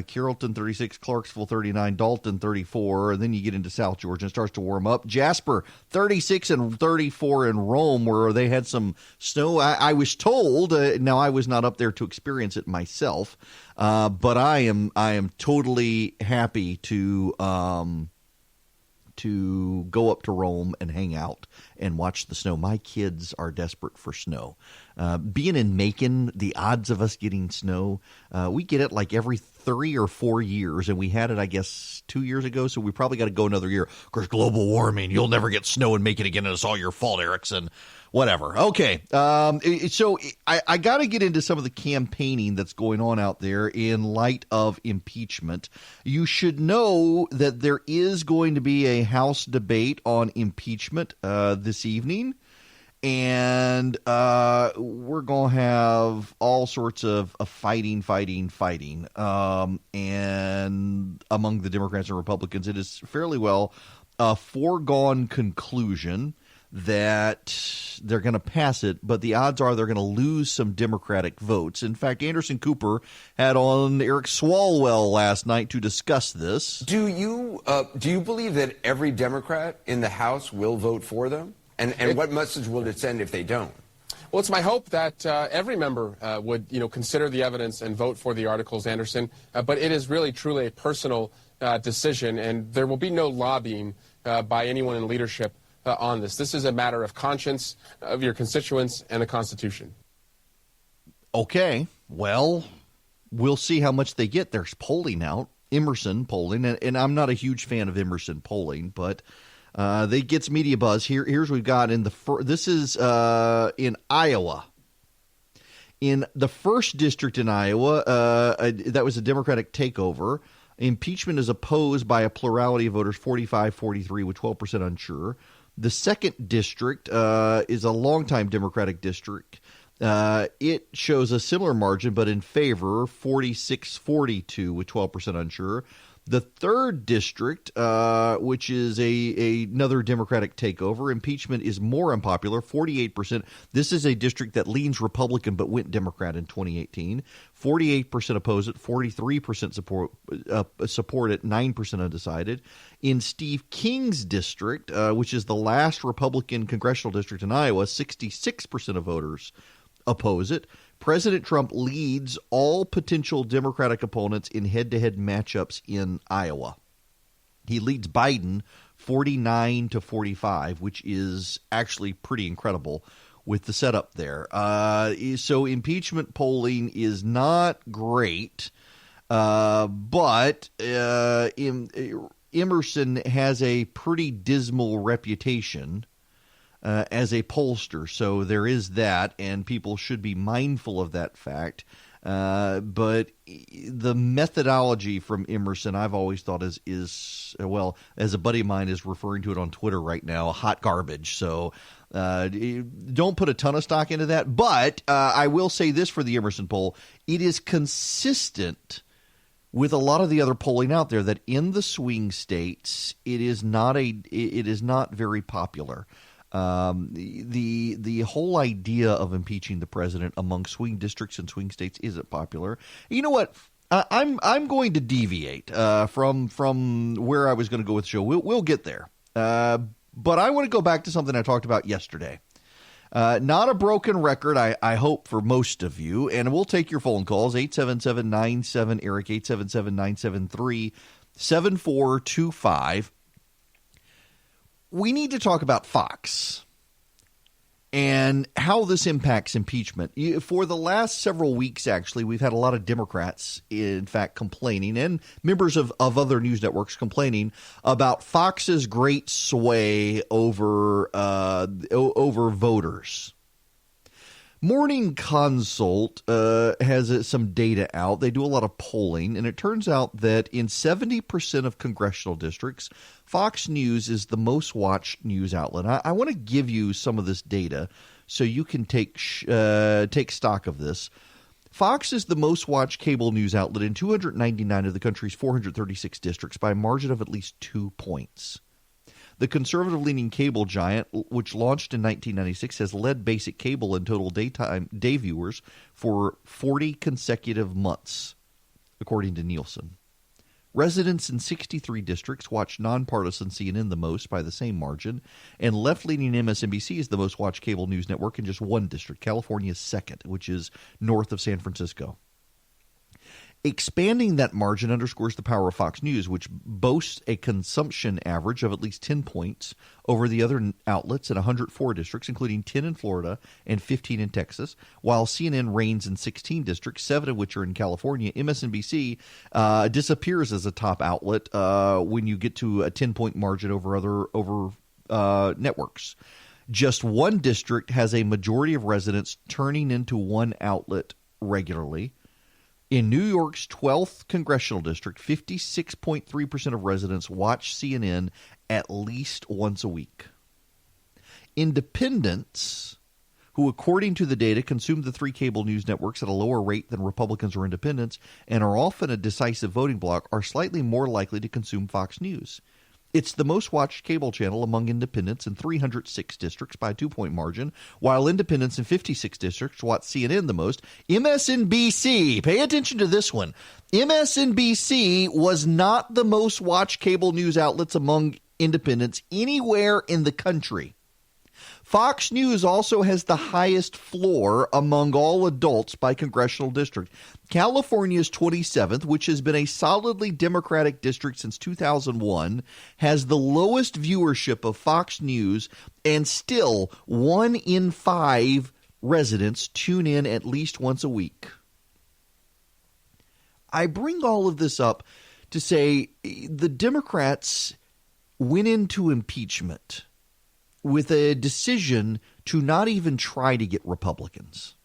Carrollton 36, Clarksville 39, Dalton 34, and then you get into South Georgia and it starts to warm up. Jasper 36 and 34 in Rome, where they had some snow. I was told, now I was not up there to experience it myself, but I am totally happy to go up to Rome and hang out and watch the snow. My kids are desperate for snow. Being in Macon, the odds of us getting snow, we get it like every 3 or 4 years, and we had it, I guess, 2 years ago, so we probably got to go another year. Of course, global warming, you'll never get snow in Macon again, and it's all your fault, Erickson. Whatever. Okay. So I got to get into some of the campaigning that's going on out there in light of impeachment. You should know that there is going to be a House debate on impeachment this evening. And we're going to have all sorts of fighting. And among the Democrats and Republicans, it is fairly well a foregone conclusion that they're going to pass it, but the odds are they're going to lose some Democratic votes. In fact, Anderson Cooper had on Eric Swalwell last night to discuss this. Do you believe that every Democrat in the House will vote for them? And what message will it send if they don't? Well, it's my hope that every member would, consider the evidence and vote for the articles, Anderson. But it is really, truly a personal decision, and there will be no lobbying by anyone in leadership on this. This is a matter of conscience of your constituents and the Constitution. Okay, well, we'll see how much they get. There's polling out, Emerson polling, and I'm not a huge fan of Emerson polling, but they gets media buzz. Here's what we've got in this is in Iowa. In the first district in Iowa, that was a Democratic takeover. Impeachment is opposed by a plurality of voters, 45-43, with 12% unsure. The second district is a longtime Democratic district. It shows a similar margin, but in favor, 46-42, with 12% unsure. The third district, which is another Democratic takeover, impeachment is more unpopular, 48%. This is a district that leans Republican but went Democrat in 2018. 48% oppose it, 43% support it, 9% undecided. In Steve King's district, which is the last Republican congressional district in Iowa, 66% of voters oppose it. President Trump leads all potential Democratic opponents in head-to-head matchups in Iowa. He leads Biden 49-45, which is actually pretty incredible with the setup there. So impeachment polling is not great, but Emerson has a pretty dismal reputation as a pollster, so there is that, and people should be mindful of that fact. But the methodology from Emerson, I've always thought is well, as a buddy of mine is referring to it on Twitter right now, hot garbage. So don't put a ton of stock into that. But I will say this for the Emerson poll: it is consistent with a lot of the other polling out there that in the swing states, it is not very popular. The whole idea of impeaching the president among swing districts and swing states isn't popular. You know what? I'm going to deviate from where I was going to go with the show. We'll get there. But I want to go back to something I talked about yesterday. Not a broken record, I hope, for most of you. And we'll take your phone calls, 877-97-ERIC, 877-973-7425. We need to talk about Fox and how this impacts impeachment. For the last several weeks, actually, we've had a lot of Democrats, in fact, complaining, and members of other news networks complaining about Fox's great sway over voters. Morning Consult has some data out. They do a lot of polling, and it turns out that in 70% of congressional districts, Fox News is the most watched news outlet. I want to give you some of this data so you can take stock of this. Fox is the most watched cable news outlet in 299 of the country's 436 districts by a margin of at least 2 points. The conservative-leaning cable giant, which launched in 1996, has led basic cable in total day viewers for 40 consecutive months, according to Nielsen. Residents in 63 districts watch nonpartisan CNN the most by the same margin, and left-leaning MSNBC is the most watched cable news network in just one district, California's second, which is north of San Francisco. Expanding that margin underscores the power of Fox News, which boasts a consumption average of at least 10 points over the other outlets in 104 districts, including 10 in Florida and 15 in Texas, while CNN reigns in 16 districts, 7 of which are in California. MSNBC disappears as a top outlet when you get to a 10-point margin over other networks. Just one district has a majority of residents turning into one outlet regularly. In New York's 12th congressional district, 56.3% of residents watch CNN at least once a week. Independents, who according to the data consume the three cable news networks at a lower rate than Republicans or independents and are often a decisive voting bloc, are slightly more likely to consume Fox News. It's the most watched cable channel among independents in 306 districts by a 2-point margin, while independents in 56 districts watch CNN the most. MSNBC, pay attention to this one. MSNBC was not the most watched cable news outlets among independents anywhere in the country. Fox News also has the highest floor among all adults by congressional district. California's 27th, which has been a solidly Democratic district since 2001, has the lowest viewership of Fox News, and still 1 in 5 residents tune in at least once a week. I bring all of this up to say the Democrats went into impeachment with a decision to not even try to get Republicans.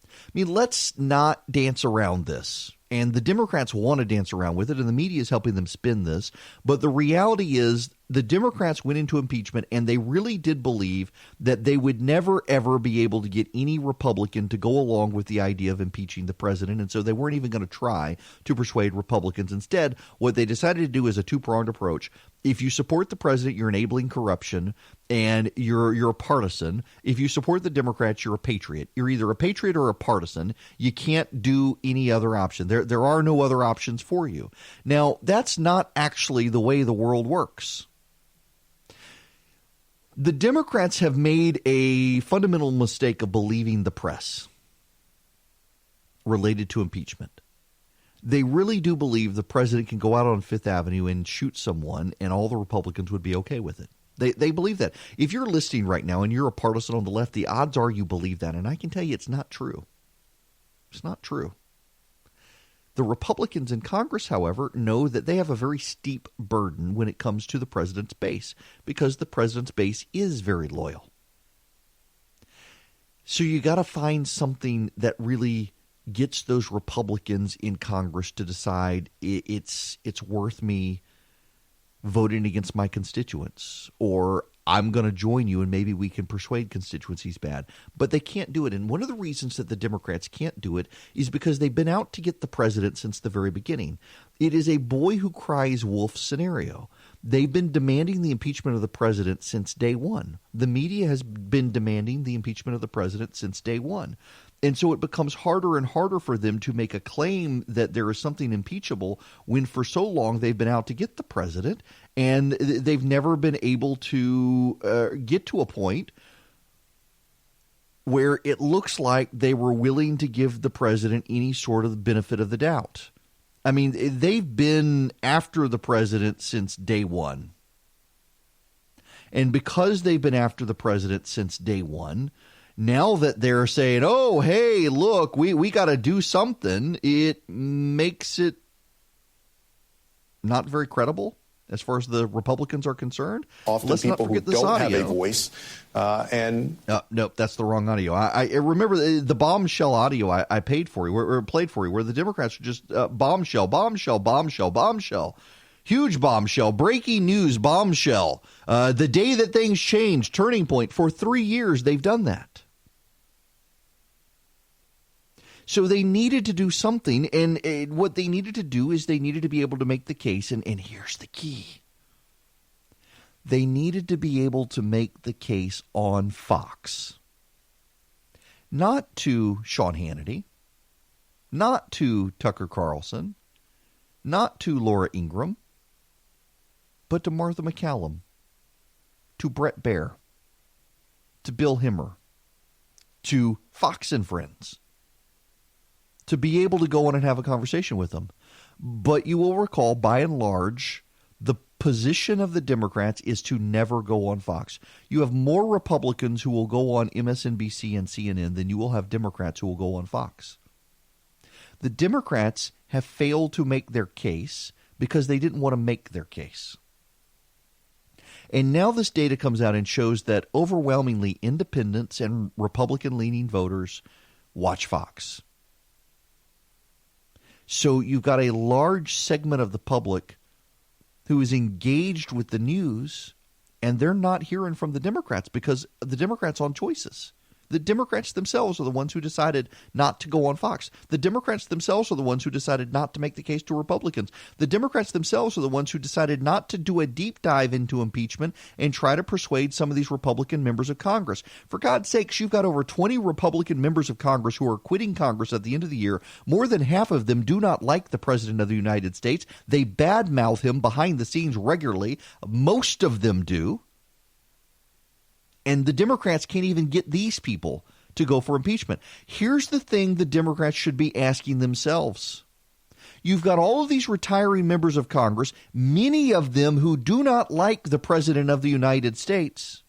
I mean, let's not dance around this. And the Democrats want to dance around with it, and the media is helping them spin this. But the reality is the Democrats went into impeachment, and they really did believe that they would never, ever be able to get any Republican to go along with the idea of impeaching the president. And so they weren't even going to try to persuade Republicans. Instead, what they decided to do is a two-pronged approach. If you support the president, you're enabling corruption, and you're a partisan. If you support the Democrats, you're a patriot. You're either a patriot or a partisan. You can't do any other option. There are no other options for you. Now, that's not actually the way the world works. The Democrats have made a fundamental mistake of believing the press related to impeachment. They really do believe the president can go out on Fifth Avenue and shoot someone and all the Republicans would be okay with it. They believe that. If you're listening right now and you're a partisan on the left, the odds are you believe that. And I can tell you it's not true. It's not true. The Republicans in Congress, however, know that they have a very steep burden when it comes to the president's base because the president's base is very loyal. So you got to find something that really gets those Republicans in Congress to decide it's worth me voting against my constituents, or I'm going to join you and maybe we can persuade constituencies bad. But they can't do it. And one of the reasons that the Democrats can't do it is because they've been out to get the president since the very beginning. It is a boy who cries wolf scenario. They've been demanding the impeachment of the president since day one. The media has been demanding the impeachment of the president since day one. And so it becomes harder and harder for them to make a claim that there is something impeachable when for so long they've been out to get the president and they've never been able to get to a point where it looks like they were willing to give the president any sort of benefit of the doubt. I mean, they've been after the president since day one. And because they've been after the president since day one, now that they're saying, oh, hey, look, we got to do something, it makes it not very credible as far as the Republicans are concerned. Often Let's people not forget who this don't audio. have a voice. No, that's the wrong audio. I remember the bombshell audio I paid for you, or played for you, where the Democrats were just bombshell, bombshell, bombshell, bombshell. Huge bombshell, breaking news bombshell. The day that things changed, turning point. For 3 years, they've done that. So they needed to do something, and what they needed to do is they needed to be able to make the case, and here's the key. They needed to be able to make the case on Fox. Not to Sean Hannity, not to Tucker Carlson, not to Laura Ingraham, but to Martha McCallum, to Brett Baer, to Bill Hemmer, to Fox and Friends, to be able to go on and have a conversation with them. But you will recall, by and large, the position of the Democrats is to never go on Fox. You have more Republicans who will go on MSNBC and CNN than you will have Democrats who will go on Fox. The Democrats have failed to make their case because they didn't want to make their case. And now this data comes out and shows that overwhelmingly independents and Republican-leaning voters watch Fox. So you've got a large segment of the public who is engaged with the news, and they're not hearing from the Democrats because the Democrats on choices. The Democrats themselves are the ones who decided not to go on Fox. The Democrats themselves are the ones who decided not to make the case to Republicans. The Democrats themselves are the ones who decided not to do a deep dive into impeachment and try to persuade some of these Republican members of Congress. For God's sakes, you've got over 20 Republican members of Congress who are quitting Congress at the end of the year. More than half of them do not like the President of the United States. They badmouth him behind the scenes regularly. Most of them do. And the Democrats can't even get these people to go for impeachment. Here's the thing the Democrats should be asking themselves. You've got all of these retiring members of Congress, many of them who do not like the President of the United States.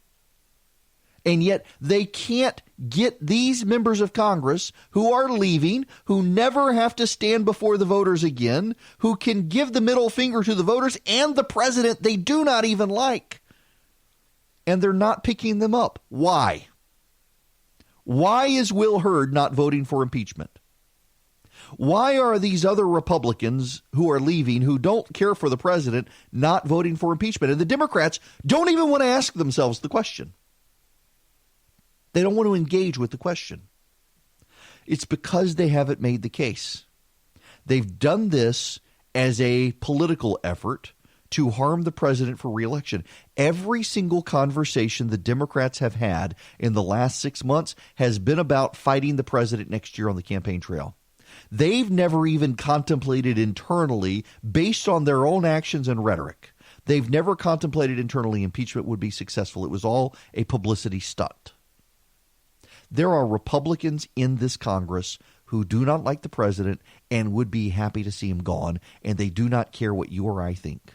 And yet they can't get these members of Congress who are leaving, who never have to stand before the voters again, who can give the middle finger to the voters and the president they do not even like. And they're not picking them up. Why? Why is Will Hurd not voting for impeachment? Why are these other Republicans who are leaving, who don't care for the president, not voting for impeachment? And the Democrats don't even want to ask themselves the question. They don't want to engage with the question. It's because they haven't made the case. They've done this as a political effort to harm the president for re-election. Every single conversation the Democrats have had in the last 6 months has been about fighting the president next year on the campaign trail. They've never even contemplated internally, based on their own actions and rhetoric. They've never contemplated internally impeachment would be successful. It was all a publicity stunt. There are Republicans in this Congress who do not like the president and would be happy to see him gone, and they do not care what you or I think.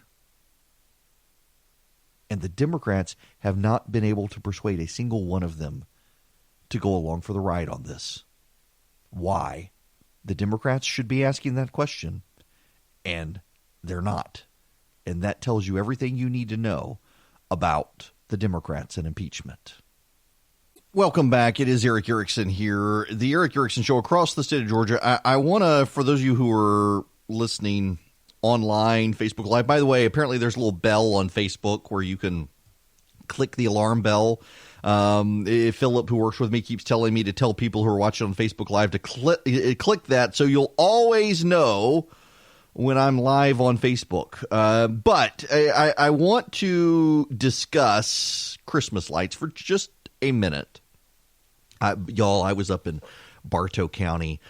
And the Democrats have not been able to persuade a single one of them to go along for the ride on this. Why? The Democrats should be asking that question, and they're not. And that tells you everything you need to know about the Democrats and impeachment. Welcome back. It is Eric Erickson here. The Eric Erickson Show across the state of Georgia. I want to, for those of you who are listening online, Facebook Live. By the way, apparently there's a little bell on Facebook where you can click the alarm bell. Philip, who works with me, keeps telling me to tell people who are watching on Facebook Live to click that so you'll always know when I'm live on Facebook. But I want to discuss Christmas lights for just a minute. Y'all, I was up in Bartow County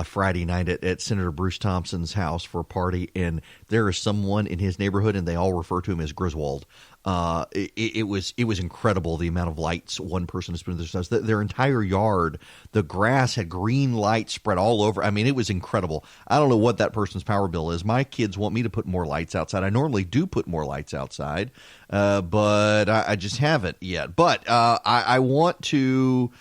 Friday night at Senator Bruce Thompson's house for a party, and there is someone in his neighborhood, and they all refer to him as Griswold. It was incredible the amount of lights one person has put in their house. Their entire yard, the grass had green lights spread all over. I mean, it was incredible. I don't know what that person's power bill is. My kids want me to put more lights outside. I normally do put more lights outside, but I just haven't yet. But I want to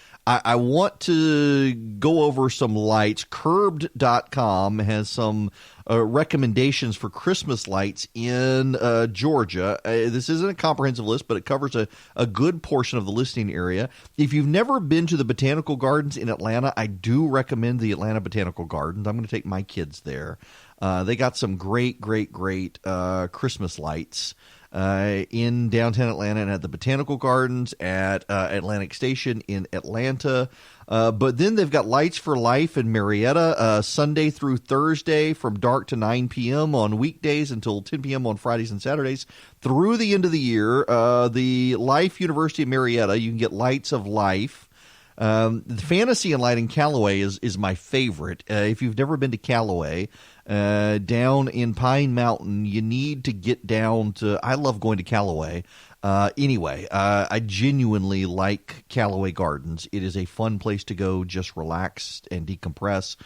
go over some lights. Curbed.com has some recommendations for Christmas lights in Georgia. This isn't a comprehensive list, but it covers a good portion of the listening area. If you've never been to the Botanical Gardens in Atlanta, I do recommend the Atlanta Botanical Gardens. I'm going to take my kids there. They got some great Christmas lights in downtown Atlanta and at the Botanical Gardens at Atlantic Station in Atlanta. But then they've got Lights for Life in Marietta, Sunday through Thursday from dark to 9 p.m. on weekdays until 10 p.m. on Fridays and Saturdays through the end of the year. The Life University of Marietta, you can get Lights of Life. The Fantasy and Light in Callaway is my favorite. If you've never been to Callaway, down in Pine Mountain, you need to get down to – I love going to Callaway. Anyway, I genuinely like Callaway Gardens. It is a fun place to go, just relax and decompress.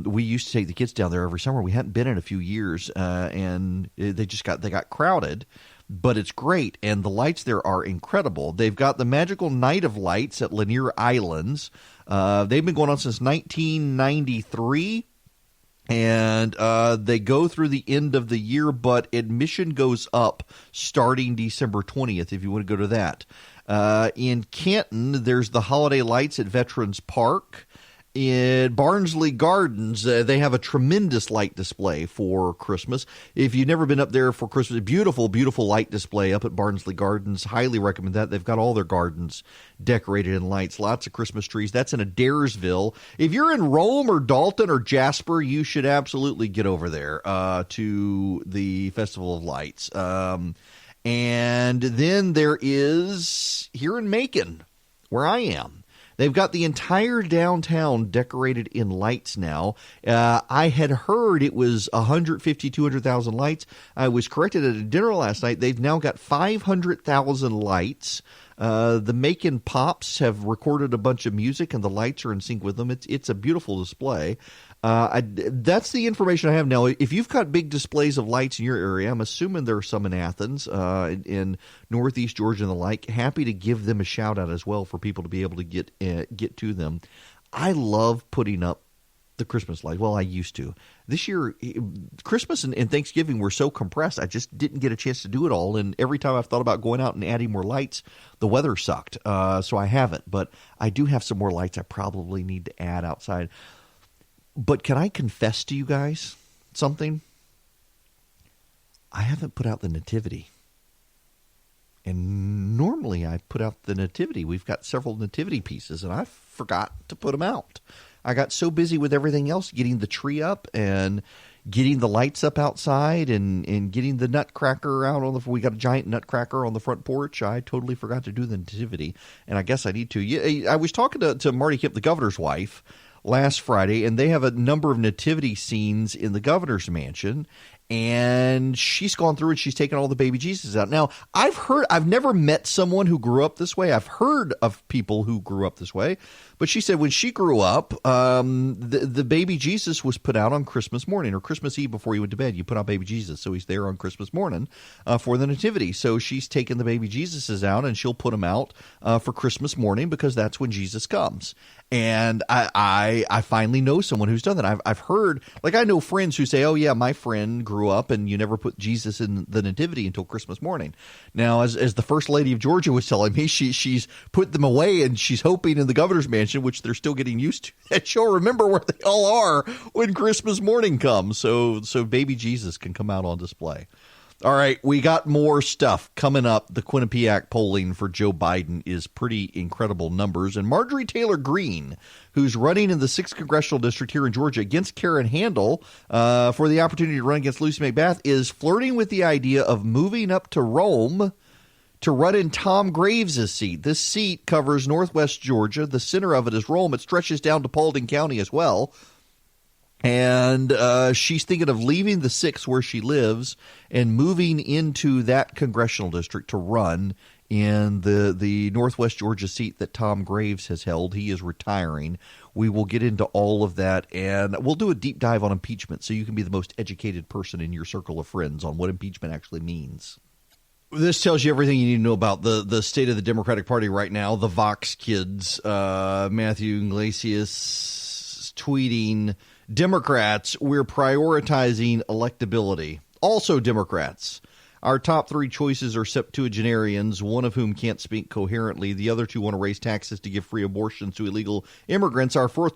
We used to take the kids down there every summer. We hadn't been in a few years, and they got crowded. But it's great, and the lights there are incredible. They've got the Magical Night of Lights at Lanier Islands. They've been going on since 1993, and they go through the end of the year, but admission goes up starting December 20th if you want to go to that. In Canton, there's the Holiday Lights at Veterans Park. in Barnsley Gardens, they have a tremendous light display for Christmas. If you've never been up there for Christmas, beautiful, beautiful light display up at Barnsley Gardens. Highly recommend that. They've got all their gardens decorated in lights, lots of Christmas trees. That's in Adairsville. If you're in Rome or Dalton or Jasper, you should absolutely get over there to the Festival of Lights. And then there is here in Macon, where I am. They've got the entire downtown decorated in lights now. I had heard it was 150, 200,000 lights. I was corrected at a dinner last night. They've now got 500,000 lights. The Macon Pops have recorded a bunch of music, and the lights are in sync with them. It's a beautiful display. That's the information I have now. If you've got big displays of lights in your area, I'm assuming there are some in Athens, in Northeast Georgia and the like. Happy to give them a shout out as well for people to be able to get to them. I love putting up the Christmas lights. Well, I used to. This year, Christmas and Thanksgiving were so compressed, I just didn't get a chance to do it all. And every time I've thought about going out and adding more lights, the weather sucked. So I haven't. But I do have some more lights I probably need to add outside. But can I confess to you guys something? I haven't put out the nativity. And normally I put out the nativity. We've got several nativity pieces, and I forgot to put them out. I got so busy with everything else, getting the tree up and getting the lights up outside and getting the nutcracker out on the. We got a giant nutcracker on the front porch. I totally forgot to do the nativity, and I guess I need to. Yeah, I was talking to Marty Kemp, the governor's wife, last Friday, and they have a number of nativity scenes in the governor's mansion, and she's gone through and she's taken all the baby Jesus out. Now, I've never met someone who grew up this way. I've heard of people who grew up this way, but she said when she grew up, the baby Jesus was put out on Christmas morning or Christmas Eve before you went to bed. You put out baby Jesus, so he's there on Christmas morning for the nativity. So she's taken the baby Jesuses out, and she'll put them out for Christmas morning because that's when Jesus comes. And I finally know someone who's done that. I've heard, like I know friends who say, oh, yeah, my friend grew up and you never put Jesus in the nativity until Christmas morning. Now, as the First Lady of Georgia was telling me, she's put them away and she's hoping in the governor's mansion, which they're still getting used to, that she'll remember where they all are when Christmas morning comes. So baby Jesus can come out on display. All right, we got more stuff coming up. The Quinnipiac polling for Joe Biden is pretty incredible numbers. And Marjorie Taylor Greene, who's running in the 6th Congressional District here in Georgia against Karen Handel for the opportunity to run against Lucy McBath, is flirting with the idea of moving up to Rome to run in Tom Graves' seat. This seat covers northwest Georgia. The center of it is Rome. It stretches down to Paulding County as well. And she's thinking of leaving the 6th where she lives and moving into that congressional district to run in the Northwest Georgia seat that Tom Graves has held. He is retiring. We will get into all of that, and we'll do a deep dive on impeachment so you can be the most educated person in your circle of friends on what impeachment actually means. This tells you everything you need to know about the state of the Democratic Party right now. The Vox kids, Matthew Iglesias tweeting, Democrats, we're prioritizing electability. Also Democrats, our top 3 choices are septuagenarians, one of whom can't speak coherently. The other 2 want to raise taxes to give free abortions to illegal immigrants. Our fourth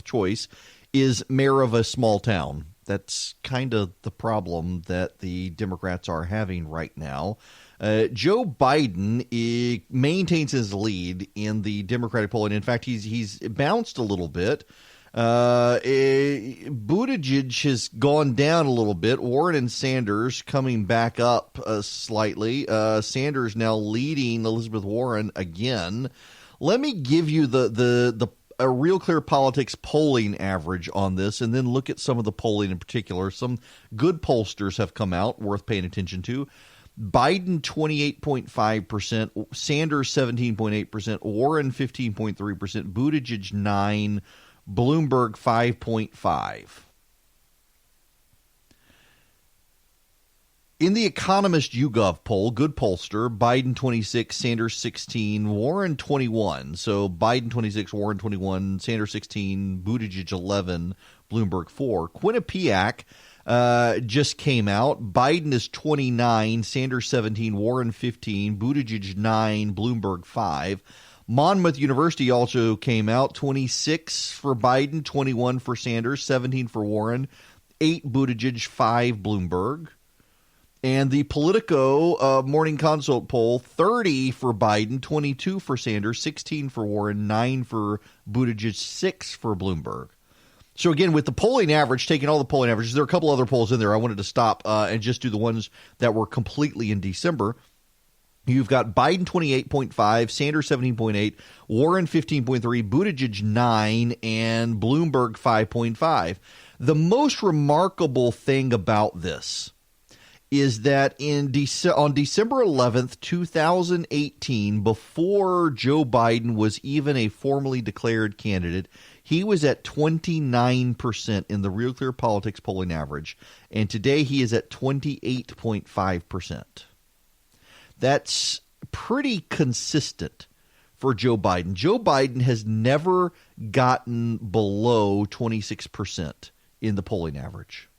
choice is mayor of a small town. That's kind of the problem that the Democrats are having right now. Joe Biden maintains his lead in the Democratic polling. In fact, he's bounced a little bit. Buttigieg has gone down a little bit. Warren and Sanders coming back up slightly. Sanders now leading Elizabeth Warren again. Let me give you a Real Clear Politics polling average on this, and then look at some of the polling in particular. Some good pollsters have come out worth paying attention to. Biden 28.5%, Sanders 17.8%, Warren 15.3%, Buttigieg 9%, Bloomberg 5.5%. In the Economist YouGov poll, good pollster, Biden 26, Sanders 16, Warren 21. So Biden 26, Warren 21, Sanders 16, Buttigieg 11, Bloomberg 4. Quinnipiac just came out. Biden is 29, Sanders 17, Warren 15, Buttigieg 9, Bloomberg 5. Monmouth University also came out, 26 for Biden, 21 for Sanders, 17 for Warren, 8 Buttigieg, 5 Bloomberg. And the Politico Morning Consult poll, 30 for Biden, 22 for Sanders, 16 for Warren, 9 for Buttigieg, 6 for Bloomberg. So again, with the polling average, taking all the polling averages, there are a couple other polls in there. I wanted to stop and just do the ones that were completely in December. You've got Biden 28.5, Sanders 17.8, Warren 15.3, Buttigieg 9, and Bloomberg 5.5. The most remarkable thing about this is that on December 11th, 2018, before Joe Biden was even a formally declared candidate, he was at 29% in the Real Clear Politics polling average, and today he is at 28.5%. That's pretty consistent for Joe Biden. Joe Biden has never gotten below 26% in the polling average.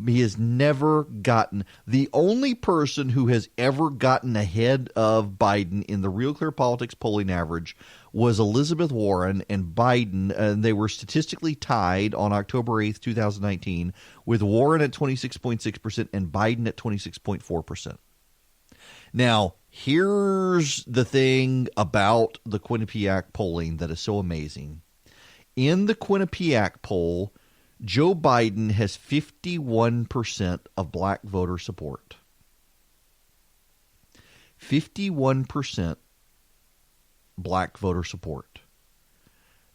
He has never gotten – the only person who has ever gotten ahead of Biden in the Real Clear Politics polling average was Elizabeth Warren and Biden, and they were statistically tied on October 8th, 2019, with Warren at 26.6% and Biden at 26.4%. Now, here's the thing about the Quinnipiac polling that is so amazing. In the Quinnipiac poll, Joe Biden has 51% of black voter support. 51% black voter support.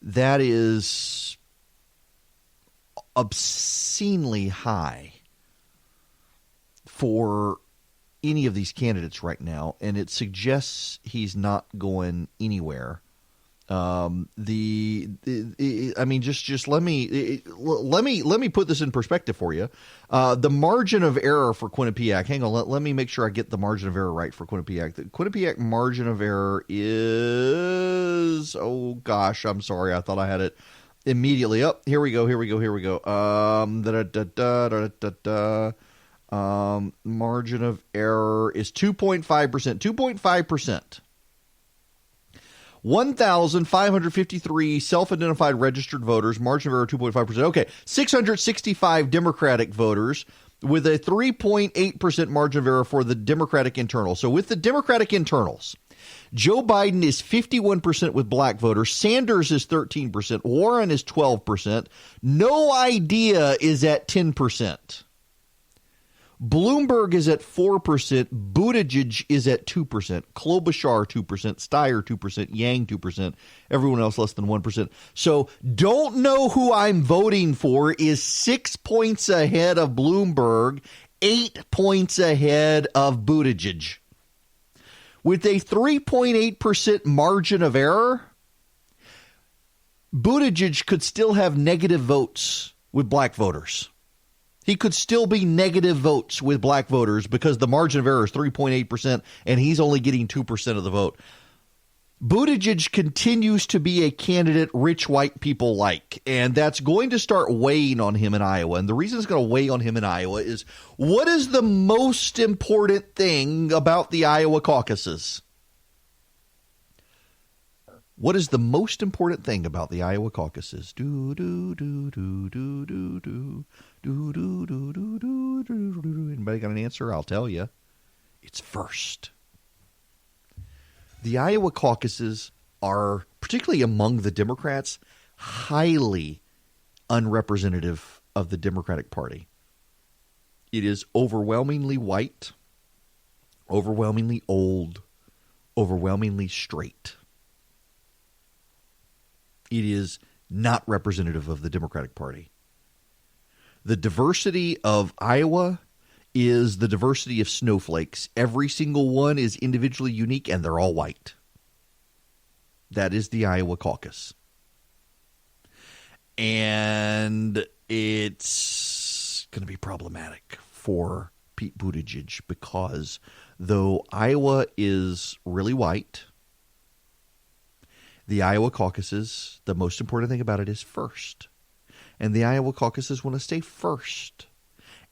That is obscenely high for any of these candidates right now, and it suggests he's not going anywhere. I mean, just let me put this in perspective for you. The margin of error for Quinnipiac. Hang on, let me make sure I get the margin of error right for Quinnipiac. The Quinnipiac margin of error is, oh gosh, I'm sorry, I thought I had it immediately. Up, here we go. Margin of error is 2.5%. 2.5%. 1,553 self-identified registered voters, margin of error 2.5%. Okay, 665 Democratic voters with a 3.8% margin of error for the Democratic internal. So with the Democratic internals, Joe Biden is 51% with black voters. Sanders is 13%. Warren is 12%. No Idea is at 10%. Bloomberg is at 4%, Buttigieg is at 2%, Klobuchar 2%, Steyer 2%, Yang 2%, everyone else less than 1%. So don't know who I'm voting for is 6 points ahead of Bloomberg, 8 points ahead of Buttigieg. With a 3.8% margin of error, Buttigieg could still have negative votes with black voters. He could still be negative votes with black voters because the margin of error is 3.8% and he's only getting 2% of the vote. Buttigieg continues to be a candidate rich white people like, and that's going to start weighing on him in Iowa. And the reason it's going to weigh on him in Iowa is, what is the most important thing about the Iowa caucuses? What is the most important thing about the Iowa caucuses? Anybody got an answer? I'll tell you. It's first. The Iowa caucuses are, particularly among the Democrats, highly unrepresentative of the Democratic Party. It is overwhelmingly white, overwhelmingly old, overwhelmingly straight. It is not representative of the Democratic Party. The diversity of Iowa is the diversity of snowflakes. Every single one is individually unique, and they're all white. That is the Iowa caucus. And it's going to be problematic for Pete Buttigieg because though Iowa is really white, the Iowa caucuses, the most important thing about it is first. And the Iowa caucuses want to stay first.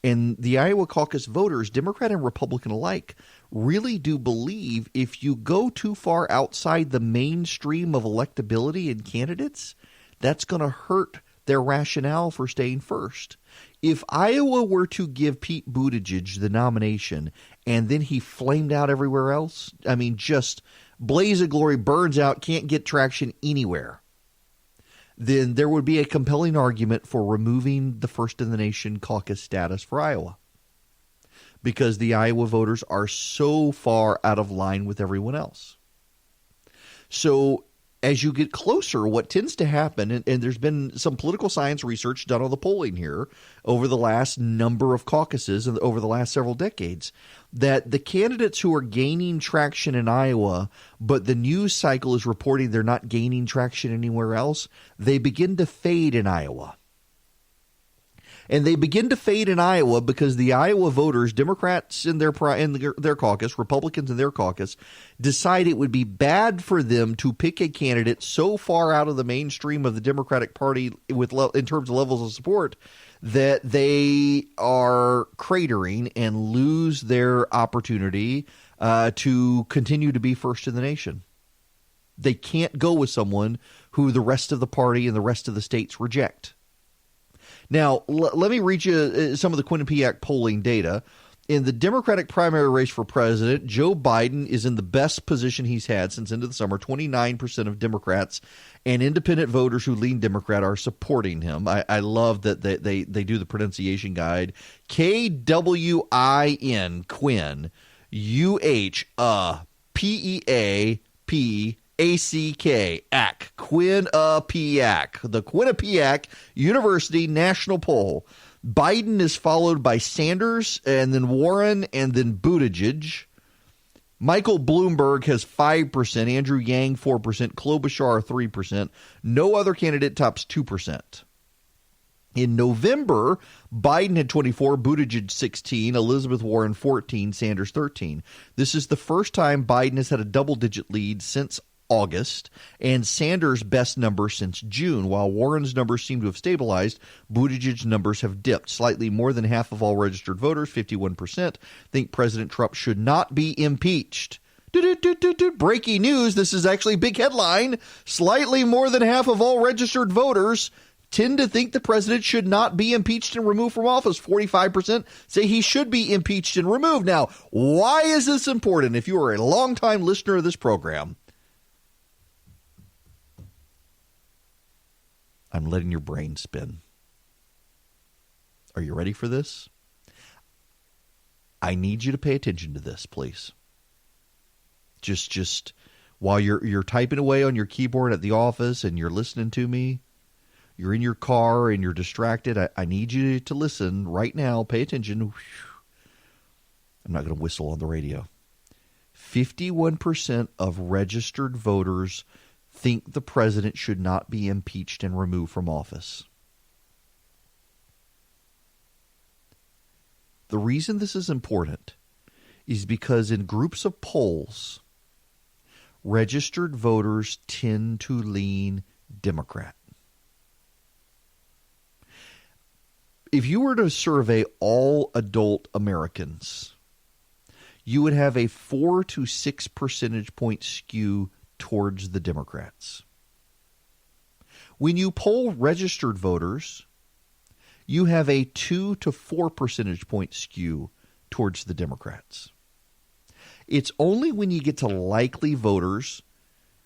And the Iowa caucus voters, Democrat and Republican alike, really do believe if you go too far outside the mainstream of electability in candidates, that's going to hurt their rationale for staying first. If Iowa were to give Pete Buttigieg the nomination and then he flamed out everywhere else, I mean, just blaze of glory, burns out, can't get traction anywhere, then there would be a compelling argument for removing the first-in-the-nation caucus status for Iowa, because the Iowa voters are so far out of line with everyone else. So as you get closer, what tends to happen, and there's been some political science research done on the polling here over the last number of caucuses and over the last several decades, that the candidates who are gaining traction in Iowa, but the news cycle is reporting they're not gaining traction anywhere else, they begin to fade in Iowa. And they begin to fade in Iowa because the Iowa voters, Democrats in their caucus, Republicans in their caucus, decide it would be bad for them to pick a candidate so far out of the mainstream of the Democratic Party in terms of levels of support that they are cratering and lose their opportunity to continue to be first in the nation. They can't go with someone who the rest of the party and the rest of the states reject. Now, let me read you some of the Quinnipiac polling data. In the Democratic primary race for president, Joe Biden is in the best position he's had since into the summer. 29% of Democrats and independent voters who lean Democrat are supporting him. I love that they do the pronunciation guide. Kwin, Quinn, P-E-A-P ACK, ACK, Quinnipiac, the Quinnipiac University National Poll. Biden is followed by Sanders, and then Warren, and then Buttigieg. Michael Bloomberg has 5%, Andrew Yang 4%, Klobuchar 3%. No other candidate tops 2%. In November, Biden had 24, Buttigieg 16, Elizabeth Warren 14, Sanders 13. This is the first time Biden has had a double-digit lead since August, and Sanders' best number since June. While Warren's numbers seem to have stabilized, Buttigieg's numbers have dipped. Slightly more than half of all registered voters, 51%, think President Trump should not be impeached. Breaking news, this is actually a big headline. Slightly more than half of all registered voters tend to think the president should not be impeached and removed from office. 45% say he should be impeached and removed. Now, why is this important? If you are a longtime listener of this program, I'm letting your brain spin. Are you ready for this? I need you to pay attention to this, please. Just while you're typing away on your keyboard at the office and you're listening to me, you're in your car and you're distracted, I need you to listen right now. Pay attention. I'm not going to whistle on the radio. 51% of registered voters think the president should not be impeached and removed from office. The reason this is important is because in groups of polls, registered voters tend to lean Democrat. If you were to survey all adult Americans, you would have a 4 to 6 percentage point skew towards the Democrats. When you poll registered voters, you have a 2 to 4 percentage point skew towards the Democrats. It's only when you get to likely voters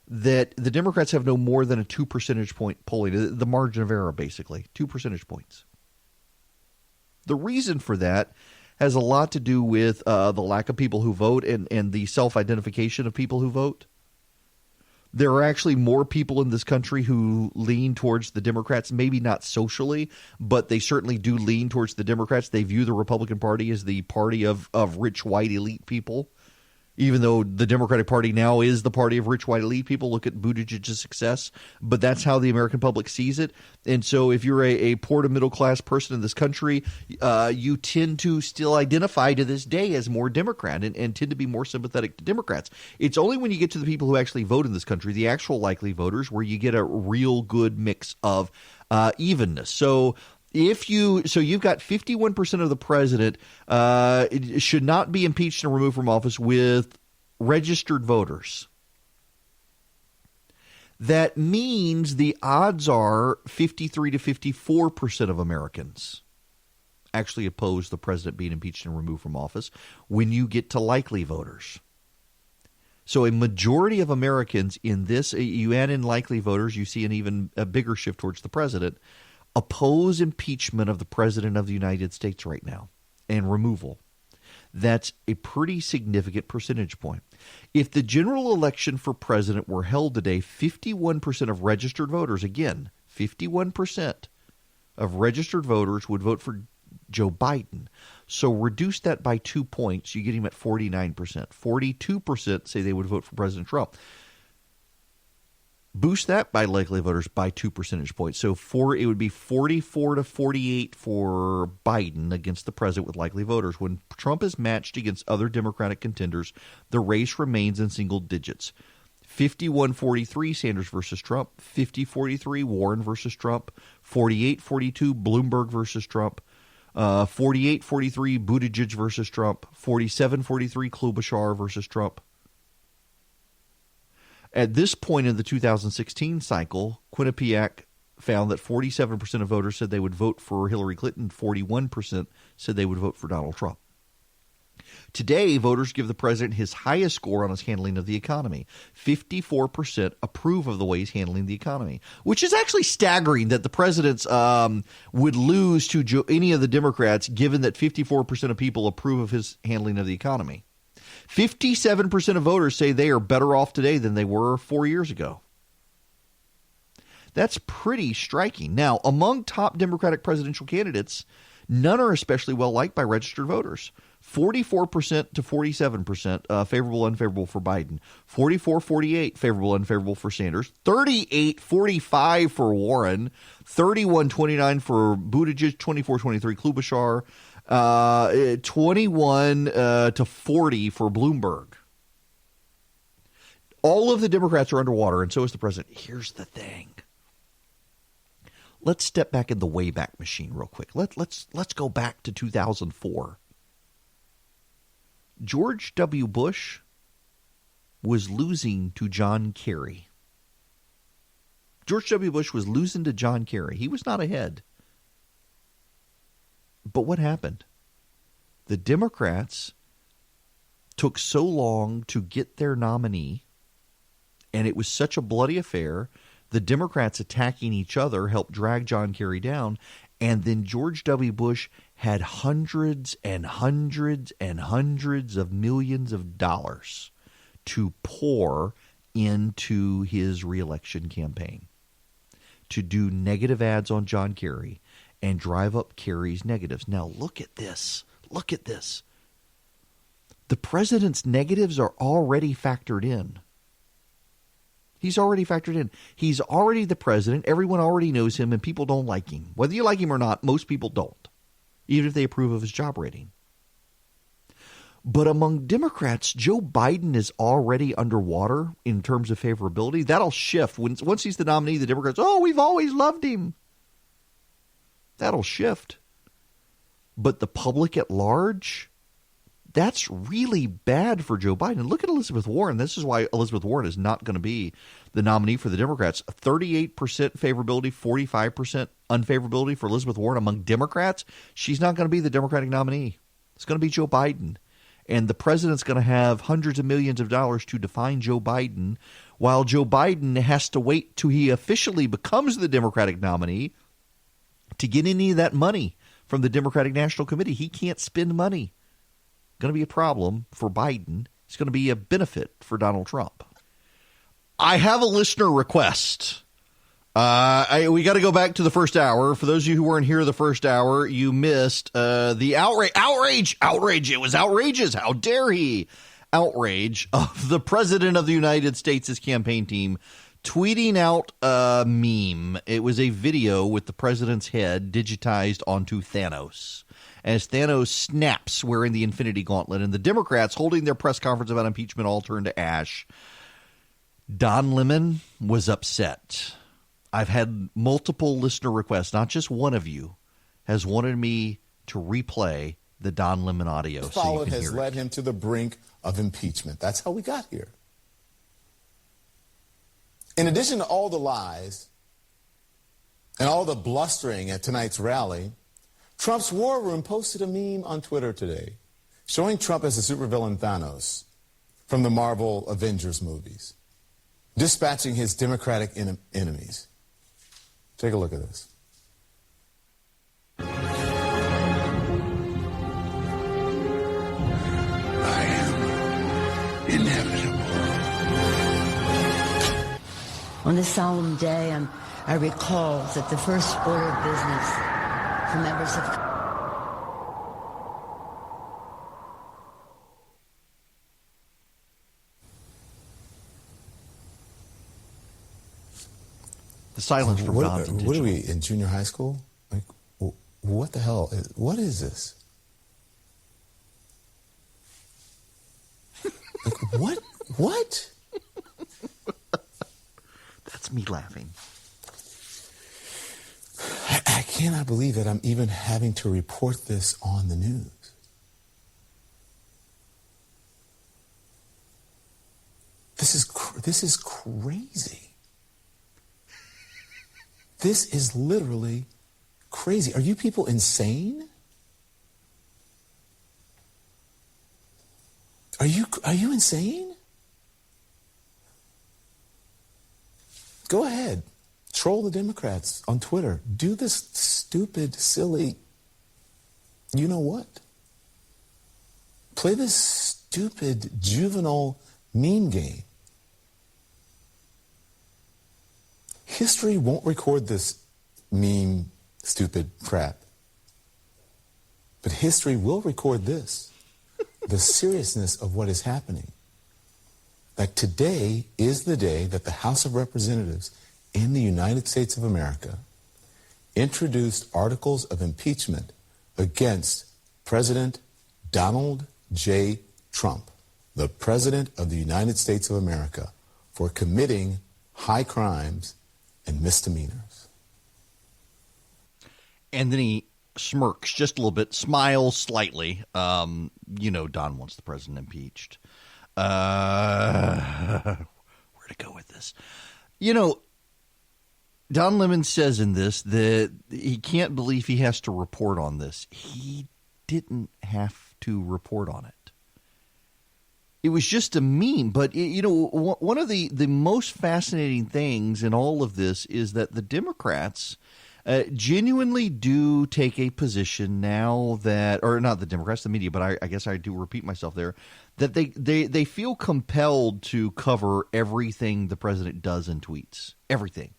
that the Democrats have no more than a 2 percentage point polling, the margin of error basically, 2 percentage points. The reason for that has a lot to do with the lack of people who vote and the self-identification of people who vote. There are actually more people in this country who lean towards the Democrats, maybe not socially, but they certainly do lean towards the Democrats. They view the Republican Party as the party of rich, white, elite people, even though the Democratic Party now is the party of rich, white, elite people. Look at Buttigieg's success, but that's how the American public sees it. And so if you're a poor to middle-class person in this country, you tend to still identify to this day as more Democrat and tend to be more sympathetic to Democrats. It's only when you get to the people who actually vote in this country, the actual likely voters, where you get a real good mix of evenness. So You've got 51% of the president should not be impeached and removed from office with registered voters. That means the odds are 53 to 54% of Americans actually oppose the president being impeached and removed from office when you get to likely voters. So a majority of Americans in this, you add in likely voters, you see an even a bigger shift towards the president, oppose impeachment of the president of the United States right now and removal. That's a pretty significant percentage point. If the general election for president were held today, 51% of registered voters, again, 51% of registered voters would vote for Joe Biden. So reduce that by 2 points, you get him at 49%. 42% say they would vote for President Trump. Boost that by likely voters by 2 percentage points. So it would be 44 to 48 for Biden against the president with likely voters. When Trump is matched against other Democratic contenders, the race remains in single digits. 51-43 Sanders versus Trump, 50-43 Warren versus Trump, 48-42 Bloomberg versus Trump, 48-43 Buttigieg versus Trump, 47-43 Klobuchar versus Trump. At this point in the 2016 cycle, Quinnipiac found that 47% of voters said they would vote for Hillary Clinton, 41% said they would vote for Donald Trump. Today, voters give the president his highest score on his handling of the economy. 54% approve of the way he's handling the economy, which is actually staggering that the president's would lose to any of the Democrats, given that 54% of people approve of his handling of the economy. 57% of voters say they are better off today than they were 4 years ago. That's pretty striking. Now, among top Democratic presidential candidates, none are especially well liked by registered voters. 44% to 47% favorable, unfavorable for Biden. 44-48 favorable, unfavorable for Sanders. 38-45 for Warren. 31-29 for Buttigieg. 24-23 Klobuchar. 21 to 40 for Bloomberg. All of the Democrats are underwater, and so is the president. Here's the thing. Let's step back in the Wayback Machine real quick. Let's go back to 2004. George W. Bush was losing to John Kerry. George W. Bush was losing to John Kerry. He was not ahead. But what happened? The Democrats took so long to get their nominee, and it was such a bloody affair. The Democrats attacking each other helped drag John Kerry down, and then George W. Bush had hundreds and hundreds and hundreds of millions of dollars to pour into his reelection campaign, to do negative ads on John Kerry and drive up Kerry's negatives. Now look at this. Look at this. The president's negatives are already factored in. He's already factored in. He's already the president. Everyone already knows him, and people don't like him. Whether you like him or not, most people don't, even if they approve of his job rating. But among Democrats, Joe Biden is already underwater in terms of favorability. That'll shift. Once he's the nominee, the Democrats, we've always loved him. That'll shift. But the public at large, that's really bad for Joe Biden. Look at Elizabeth Warren. This is why Elizabeth Warren is not going to be the nominee for the Democrats. 38% favorability, 45% unfavorability for Elizabeth Warren among Democrats. She's not going to be the Democratic nominee. It's going to be Joe Biden. And the president's going to have hundreds of millions of dollars to define Joe Biden, while Joe Biden has to wait till he officially becomes the Democratic nominee to get any of that money from the Democratic National Committee. He can't spend money. Going to be a problem for Biden. It's going to be a benefit for Donald Trump. I have a listener request. We got to go back to the first hour. For those of you who weren't here the first hour, you missed the outrage. It was outrageous. How dare he? Outrage of the president of the United States' campaign team tweeting out a meme. It was a video with the president's head digitized onto Thanos, as Thanos snaps wearing the Infinity Gauntlet, and the Democrats holding their press conference about impeachment all turned to ash. Don Lemon was upset. I've had multiple listener requests, not just one of you, has wanted me to replay the Don Lemon audio so you followed can has hear led it. him to the brink of impeachment. That's how we got here. In addition to all the lies and all the blustering at tonight's rally, Trump's war room posted a meme on Twitter today showing Trump as the supervillain Thanos from the Marvel Avengers movies, dispatching his Democratic enemies. Take a look at this. I am inevitable. On this solemn day, I recall that the first order of business for members of The silence from Don's intention. What are we, in junior high school? Like, what the hell? What is this? Like, what? What? That's me laughing. I cannot believe that I'm even having to report this on the news. This is crazy. This is literally crazy. Are you people insane? Are you insane? Go ahead. Troll the Democrats on Twitter. Do this stupid, silly, you know what? Play this stupid, juvenile meme game. History won't record this meme, stupid crap. But history will record this. The seriousness of what is happening. That today is the day that the House of Representatives in the United States of America introduced articles of impeachment against President Donald J. Trump, the President of the United States of America, for committing high crimes and misdemeanors. And then he smirks just a little bit, smiles slightly. You know, Don wants the president impeached. Where to go with this? You know, Don Lemon says in this that he can't believe he has to report on this. He didn't have to report on it. It was just a meme. But, you know, one of the most fascinating things in all of this is that the Democrats genuinely do take a position now that, or not the Democrats, the media, but I guess I do repeat myself there, that they feel compelled to cover everything the president does and tweets. Everything.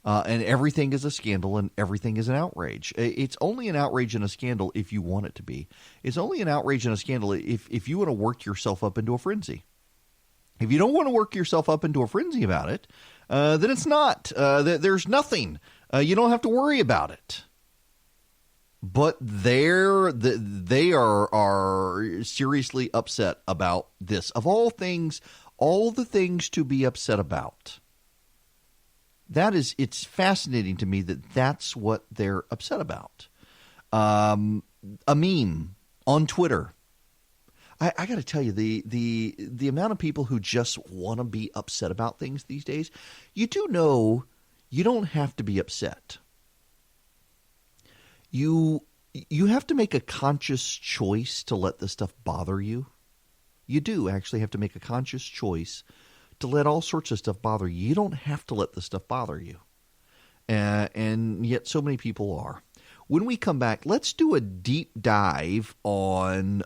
And everything is a scandal and everything is an outrage. It's only an outrage and a scandal if you want it to be. It's only an outrage and a scandal if you want to work yourself up into a frenzy. If you don't want to work yourself up into a frenzy about it, then it's not. There's nothing. You don't have to worry about it. But they are seriously upset about this. Of all things, all the things to be upset about. It's fascinating to me that that's what they're upset about. A meme on Twitter. I got to tell you, the amount of people who just want to be upset about things these days, you do know you don't have to be upset. You have to make a conscious choice to let this stuff bother you. You do actually have to make a conscious choice to let all sorts of stuff bother you. You don't have to let this stuff bother you. And yet so many people are. When we come back, let's do a deep dive on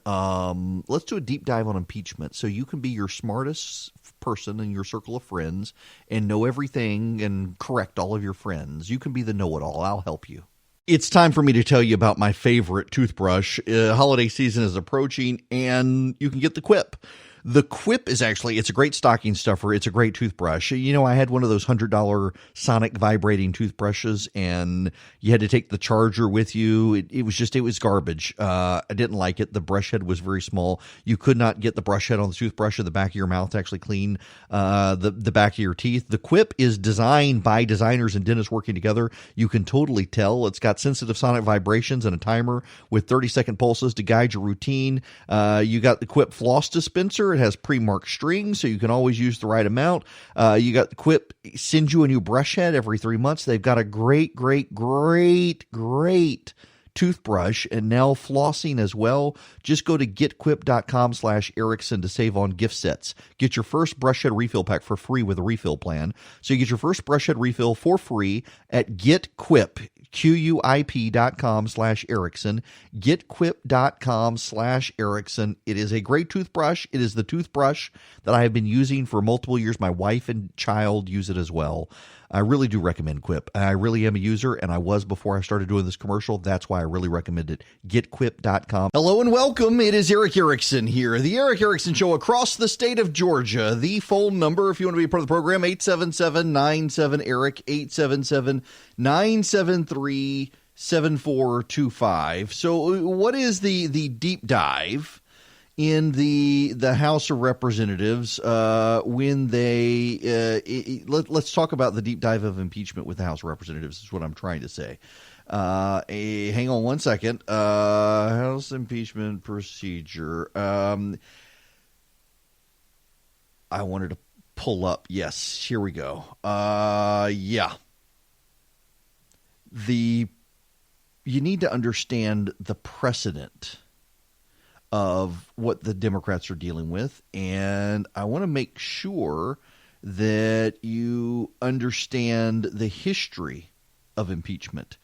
impeachment so you can be your smartest person in your circle of friends and know everything and correct all of your friends. You can be the know-it-all. I'll help you. It's time for me to tell you about my favorite toothbrush. Holiday season is approaching, and you can get the Quip. The Quip is actually, it's a great stocking stuffer. It's a great toothbrush. You know, I had one of those $100 sonic vibrating toothbrushes, and you had to take the charger with you. It was garbage. I didn't like it. The brush head was very small. You could not get the brush head on the toothbrush in the back of your mouth to actually clean the back of your teeth. The Quip is designed by designers and dentists working together. You can totally tell. It's got sensitive sonic vibrations and a timer with 30-second pulses to guide your routine. You got the Quip floss dispenser. It has pre-marked strings, so you can always use the right amount. You got the Quip sends you a new brush head every 3 months. They've got a great toothbrush and now flossing as well. Just go to getquip.com/Erickson to save on gift sets. Get your first brush head refill pack for free with a refill plan. So you get your first brush head refill for free at getquip, QUIP.com/Erickson, getquip.com/Erickson. It is a great toothbrush. It is the toothbrush that I have been using for multiple years. My wife and child use it as well. I really do recommend Quip. I really am a user, and I was before I started doing this commercial. That's why I really recommend it. GetQuip.com. Hello and welcome. It is Eric Erickson here. The Eric Erickson Show across the state of Georgia. The phone number, if you want to be a part of the program, 877-97-ERIC, 877-973-7425. So what is the deep dive in the House of Representatives when they let's talk about the deep dive of impeachment with the House of Representatives is what I'm trying to say. Hang on one second. House impeachment procedure. I wanted to pull up. Yes, here we go. Yeah. You need to understand the precedent of what the Democrats are dealing with, and I want to make sure that you understand the history of impeachment.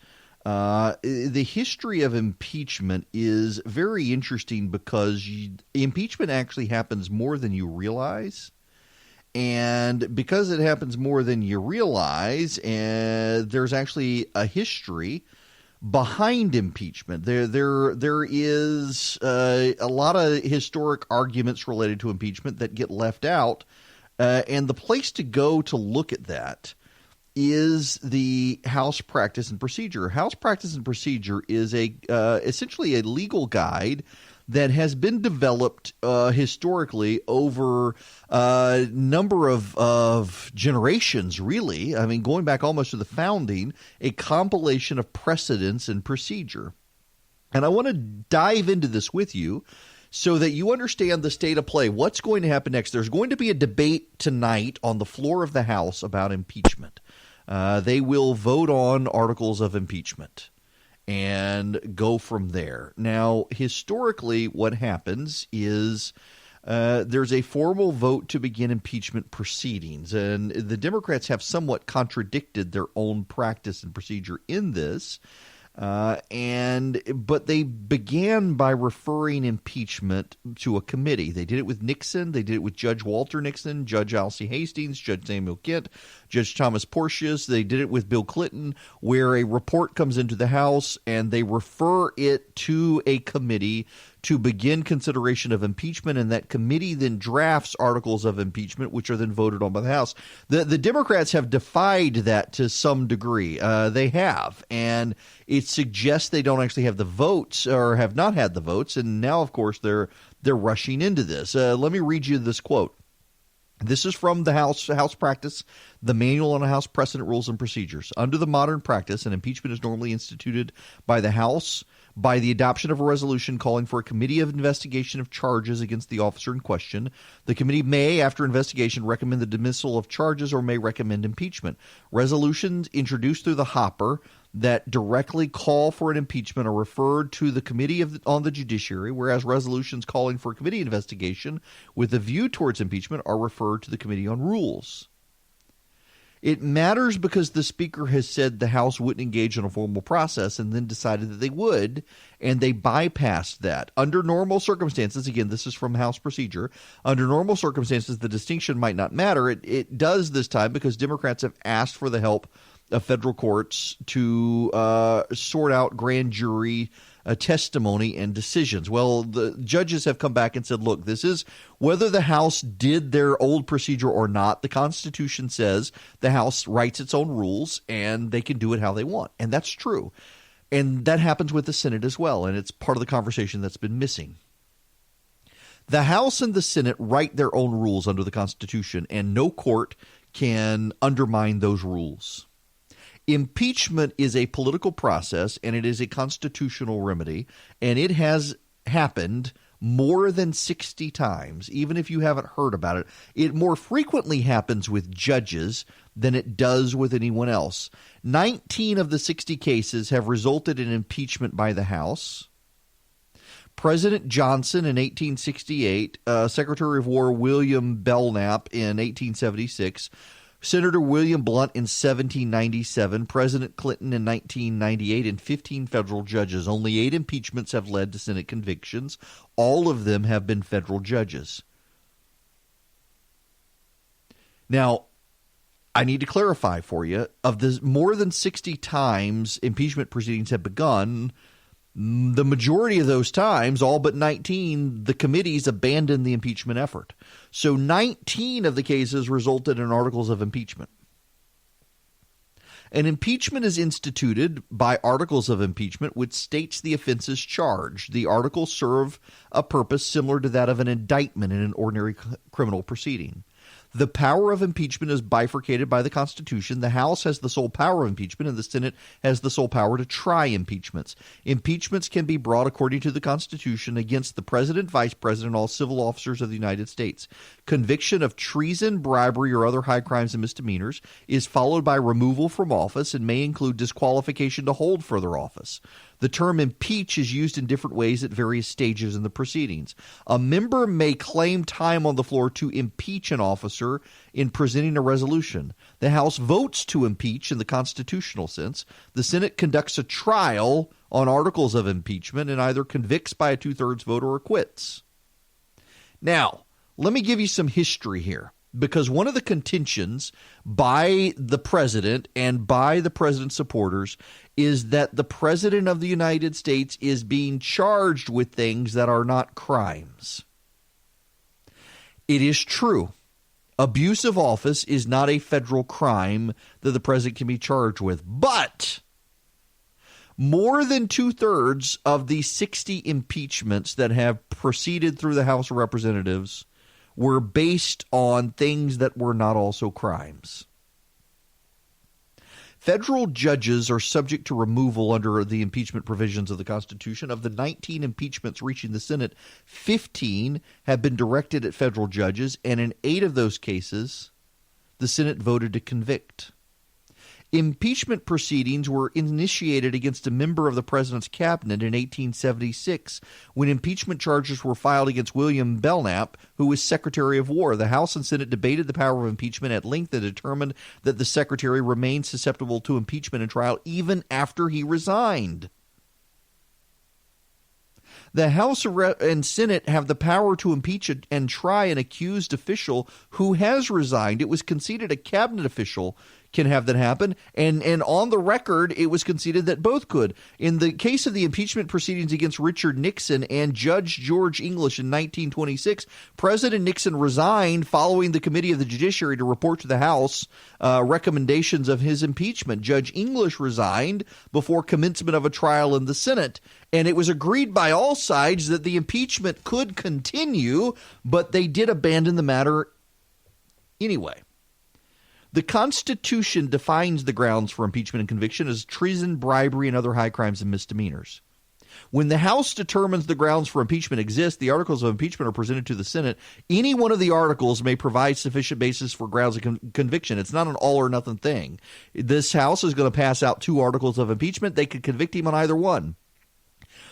The history of impeachment is very interesting because impeachment actually happens more than you realize. And because it happens more than you realize, there's actually a history behind impeachment. There is a lot of historic arguments related to impeachment that get left out, and the place to go to look at that is the House Practice and Procedure. House Practice and Procedure is essentially a legal guide that has been developed historically over a number of generations, really. I mean, going back almost to the founding, a compilation of precedents and procedure. And I want to dive into this with you so that you understand the state of play. What's going to happen next? There's going to be a debate tonight on the floor of the House about impeachment. They will vote on articles of impeachment and go from there. Now, historically, what happens is there's a formal vote to begin impeachment proceedings, and the Democrats have somewhat contradicted their own practice and procedure in this. But they began by referring impeachment to a committee. They did it with Nixon. They did it with Judge Walter Nixon, Judge Alcee Hastings, Judge Samuel Kent, Judge Thomas Porcius. They did it with Bill Clinton, where a report comes into the House and they refer it to a committee to begin consideration of impeachment, and that committee then drafts articles of impeachment, which are then voted on by the House. The Democrats have defied that to some degree. They have, and it suggests they don't actually have the votes or have not had the votes, and now, of course, they're rushing into this. Let me read you this quote. This is from the House Practice, the Manual on House Precedent Rules and Procedures. Under the modern practice, an impeachment is normally instituted by the House by the adoption of a resolution calling for a committee of investigation of charges against the officer in question. The committee may, after investigation, recommend the dismissal of charges or may recommend impeachment. Resolutions introduced through the hopper that directly call for an impeachment are referred to the Committee on the Judiciary, whereas resolutions calling for a committee investigation with a view towards impeachment are referred to the Committee on Rules. It matters because the Speaker has said the House wouldn't engage in a formal process and then decided that they would, and they bypassed that. Under normal circumstances, again, this is from House procedure, under normal circumstances, the distinction might not matter. It does this time because Democrats have asked for the help of federal courts to sort out grand jury testimony and decisions. Well, the judges have come back and said, look, this is whether the House did their old procedure or not. The Constitution says the House writes its own rules and they can do it how they want. And that's true. And that happens with the Senate as well. And it's part of the conversation that's been missing. The House and the Senate write their own rules under the Constitution, and no court can undermine those rules. Impeachment is a political process, and it is a constitutional remedy, and it has happened more than 60 times, even if you haven't heard about it. It more frequently happens with judges than it does with anyone else. 19 of the 60 cases have resulted in impeachment by the House. President Johnson in 1868, Secretary of War William Belknap in 1876, Senator William Blount in 1797, President Clinton in 1998, and 15 federal judges. Only 8 impeachments have led to Senate convictions. All of them have been federal judges. Now, I need to clarify for you, of the more than 60 times impeachment proceedings have begun, the majority of those times, all but 19, the committees abandoned the impeachment effort. So 19 of the cases resulted in articles of impeachment. An impeachment is instituted by articles of impeachment, which states the offenses charged. The articles serve a purpose similar to that of an indictment in an ordinary criminal proceeding. The power of impeachment is bifurcated by the Constitution. The House has the sole power of impeachment, and the Senate has the sole power to try impeachments. Impeachments can be brought, according to the Constitution, against the President, Vice President, and all civil officers of the United States. Conviction of treason, bribery, or other high crimes and misdemeanors is followed by removal from office and may include disqualification to hold further office. The term impeach is used in different ways at various stages in the proceedings. A member may claim time on the floor to impeach an officer in presenting a resolution. The House votes to impeach in the constitutional sense. The Senate conducts a trial on articles of impeachment and either convicts by a two-thirds vote or acquits. Now, let me give you some history here, because one of the contentions by the president and by the president's supporters is that the president of the United States is being charged with things that are not crimes. It is true. Abuse of office is not a federal crime that the president can be charged with. But more than two-thirds of the 60 impeachments that have proceeded through the House of Representatives were based on things that were not also crimes. Federal judges are subject to removal under the impeachment provisions of the Constitution. Of the 19 impeachments reaching the Senate, 15 have been directed at federal judges, and in 8 of those cases, the Senate voted to convict. Impeachment proceedings were initiated against a member of the president's cabinet in 1876 when impeachment charges were filed against William Belknap, who was Secretary of War. The House and Senate debated the power of impeachment at length and determined that the Secretary remained susceptible to impeachment and trial even after he resigned. The House and Senate have the power to impeach and try an accused official who has resigned. It was conceded a cabinet official can have that happen, and on the record, it was conceded that both could. In the case of the impeachment proceedings against Richard Nixon and Judge George English in 1926, President Nixon resigned following the Committee of the Judiciary to report to the House recommendations of his impeachment. Judge English resigned before commencement of a trial in the Senate, and it was agreed by all sides that the impeachment could continue, but they did abandon the matter anyway. The Constitution defines the grounds for impeachment and conviction as treason, bribery, and other high crimes and misdemeanors. When the House determines the grounds for impeachment exist, the articles of impeachment are presented to the Senate. Any one of the articles may provide sufficient basis for grounds of conviction. It's not an all-or-nothing thing. This House is going to pass out 2 articles of impeachment. They could convict him on either one.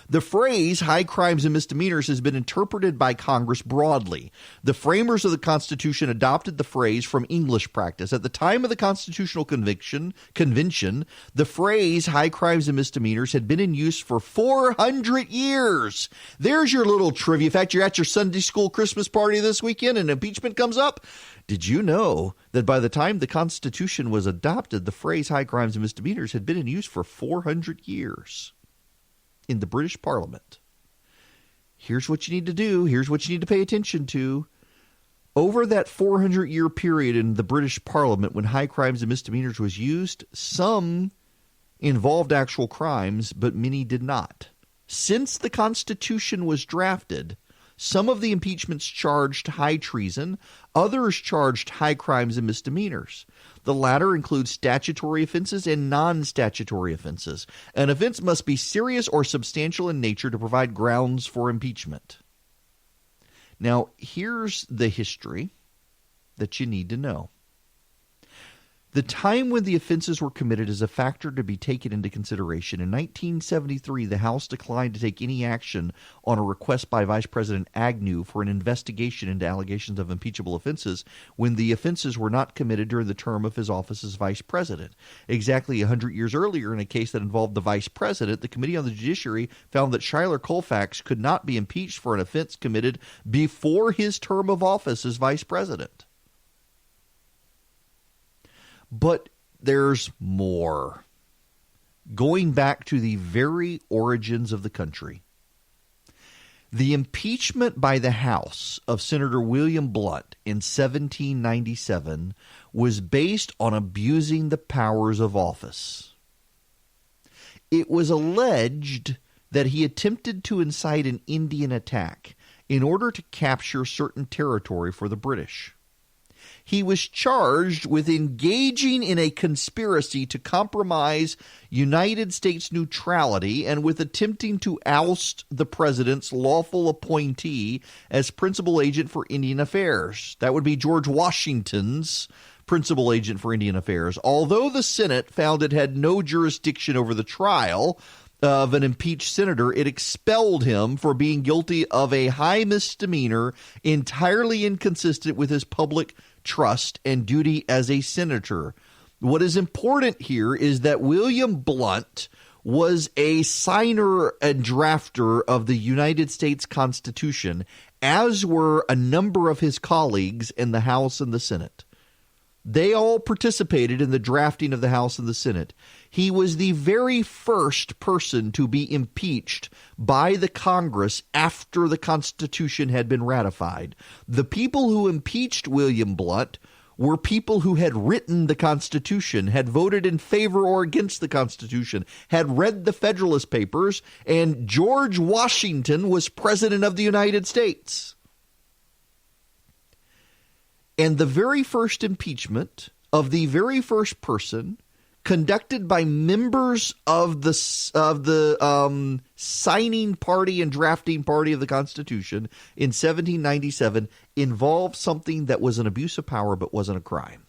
The phrase high crimes and misdemeanors has been interpreted by Congress broadly. The framers of the Constitution adopted the phrase from English practice. At the time of the Constitutional Convention, the phrase high crimes and misdemeanors had been in use for 400 years. There's your little trivia fact. You're at your Sunday school Christmas party this weekend and impeachment comes up. Did you know that by the time the Constitution was adopted, the phrase high crimes and misdemeanors had been in use for 400 years? In the British Parliament. Here's what you need to do. Here's what you need to pay attention to. Over that 400-year period in the British Parliament when high crimes and misdemeanors was used, some involved actual crimes, but many did not. Since the Constitution was drafted, some of the impeachments charged high treason, others charged high crimes and misdemeanors. The latter includes statutory offenses and non-statutory offenses. An offense must be serious or substantial in nature to provide grounds for impeachment. Now, here's the history that you need to know. The time when the offenses were committed is a factor to be taken into consideration. In 1973, the House declined to take any action on a request by Vice President Agnew for an investigation into allegations of impeachable offenses when the offenses were not committed during the term of his office as Vice President. Exactly 100 years earlier, in a case that involved the Vice President, the Committee on the Judiciary found that Schuyler Colfax could not be impeached for an offense committed before his term of office as Vice President. But there's more. Going back to the very origins of the country, the impeachment by the House of Senator William Blount in 1797 was based on abusing the powers of office. It was alleged that he attempted to incite an Indian attack in order to capture certain territory for the British. He was charged with engaging in a conspiracy to compromise United States neutrality and with attempting to oust the president's lawful appointee as principal agent for Indian affairs. That would be George Washington's principal agent for Indian affairs. Although the Senate found it had no jurisdiction over the trial of an impeached senator, it expelled him for being guilty of a high misdemeanor entirely inconsistent with his public trust and duty as a senator. What is important here is that William Blount was a signer and drafter of the United States Constitution, as were a number of his colleagues in the House and the Senate. They all participated in the drafting of the House and the Senate. He was the very first person to be impeached by the Congress after the Constitution had been ratified. The people who impeached William Blount were people who had written the Constitution, had voted in favor or against the Constitution, had read the Federalist Papers, and George Washington was President of the United States. And the very first impeachment of the very first person conducted by members of the signing party and drafting party of the Constitution in 1797 involved something that was an abuse of power but wasn't a crime.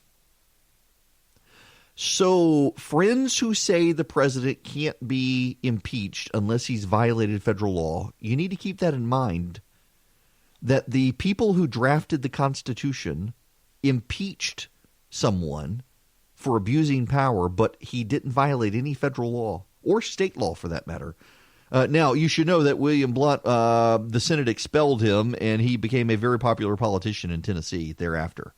So friends who say the president can't be impeached unless he's violated federal law, you need to keep that in mind, that the people who drafted the Constitution impeached someone for abusing power, but he didn't violate any federal law or state law for that matter. Now, you should know that William Blount, the Senate expelled him, and he became a very popular politician in Tennessee thereafter.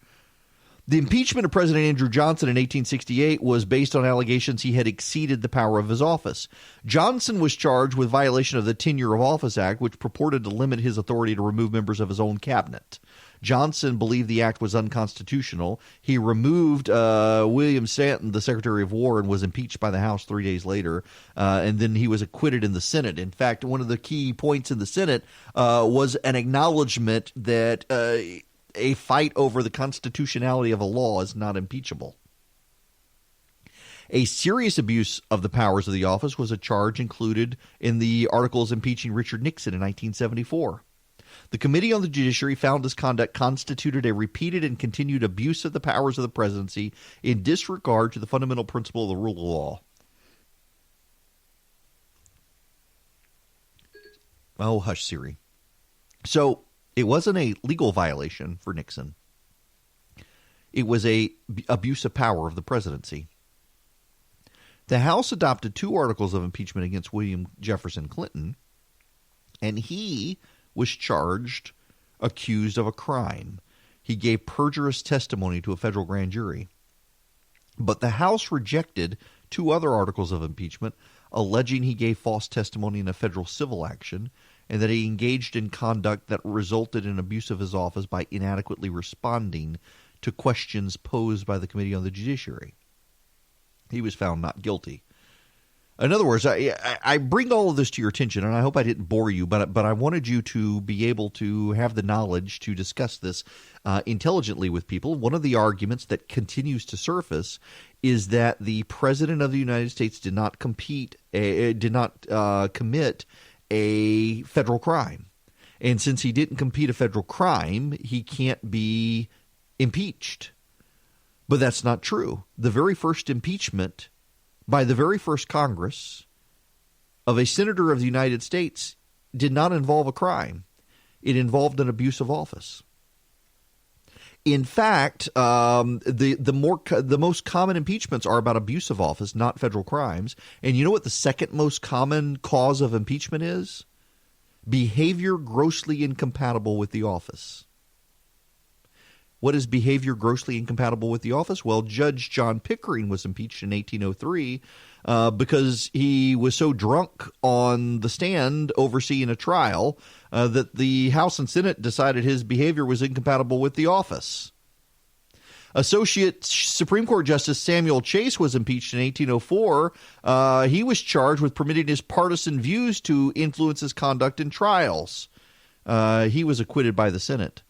The impeachment of President Andrew Johnson in 1868 was based on allegations he had exceeded the power of his office. Johnson was charged with violation of the Tenure of Office Act, which purported to limit his authority to remove members of his own cabinet. Johnson believed the act was unconstitutional. He removed William Stanton, the Secretary of War, and was impeached by the House 3 days later. And then he was acquitted in the Senate. In fact, one of the key points in the Senate was an acknowledgement that a fight over the constitutionality of a law is not impeachable. A serious abuse of the powers of the office was a charge included in the articles impeaching Richard Nixon in 1974. The Committee on the Judiciary found his conduct constituted a repeated and continued abuse of the powers of the presidency in disregard to the fundamental principle of the rule of law. Oh, hush, Siri. So it wasn't a legal violation for Nixon. It was a abuse of power of the presidency. The House adopted 2 articles of impeachment against William Jefferson Clinton, and he was charged, accused of a crime. He gave perjurious testimony to a federal grand jury. But the House rejected 2 other articles of impeachment, alleging he gave false testimony in a federal civil action and that he engaged in conduct that resulted in abuse of his office by inadequately responding to questions posed by the Committee on the Judiciary. He was found not guilty. In other words, I bring all of this to your attention, and I hope I didn't bore you, but I wanted you to be able to have the knowledge to discuss this intelligently with people. One of the arguments that continues to surface is that the President of the United States did not commit a federal crime. And since he didn't commit a federal crime, he can't be impeached. But that's not true. The very first impeachment by the very first Congress of a senator of the United States did not involve a crime. It involved an abuse of office. In fact, the most common impeachments are about abuse of office, not federal crimes. And you know what the second most common cause of impeachment is? Behavior grossly incompatible with the office. What is behavior grossly incompatible with the office? Well, Judge John Pickering was impeached in 1803 because he was so drunk on the stand overseeing a trial that the House and Senate decided his behavior was incompatible with the office. Associate Supreme Court Justice Samuel Chase was impeached in 1804. He was charged with permitting his partisan views to influence his conduct in trials. He was acquitted by the Senate.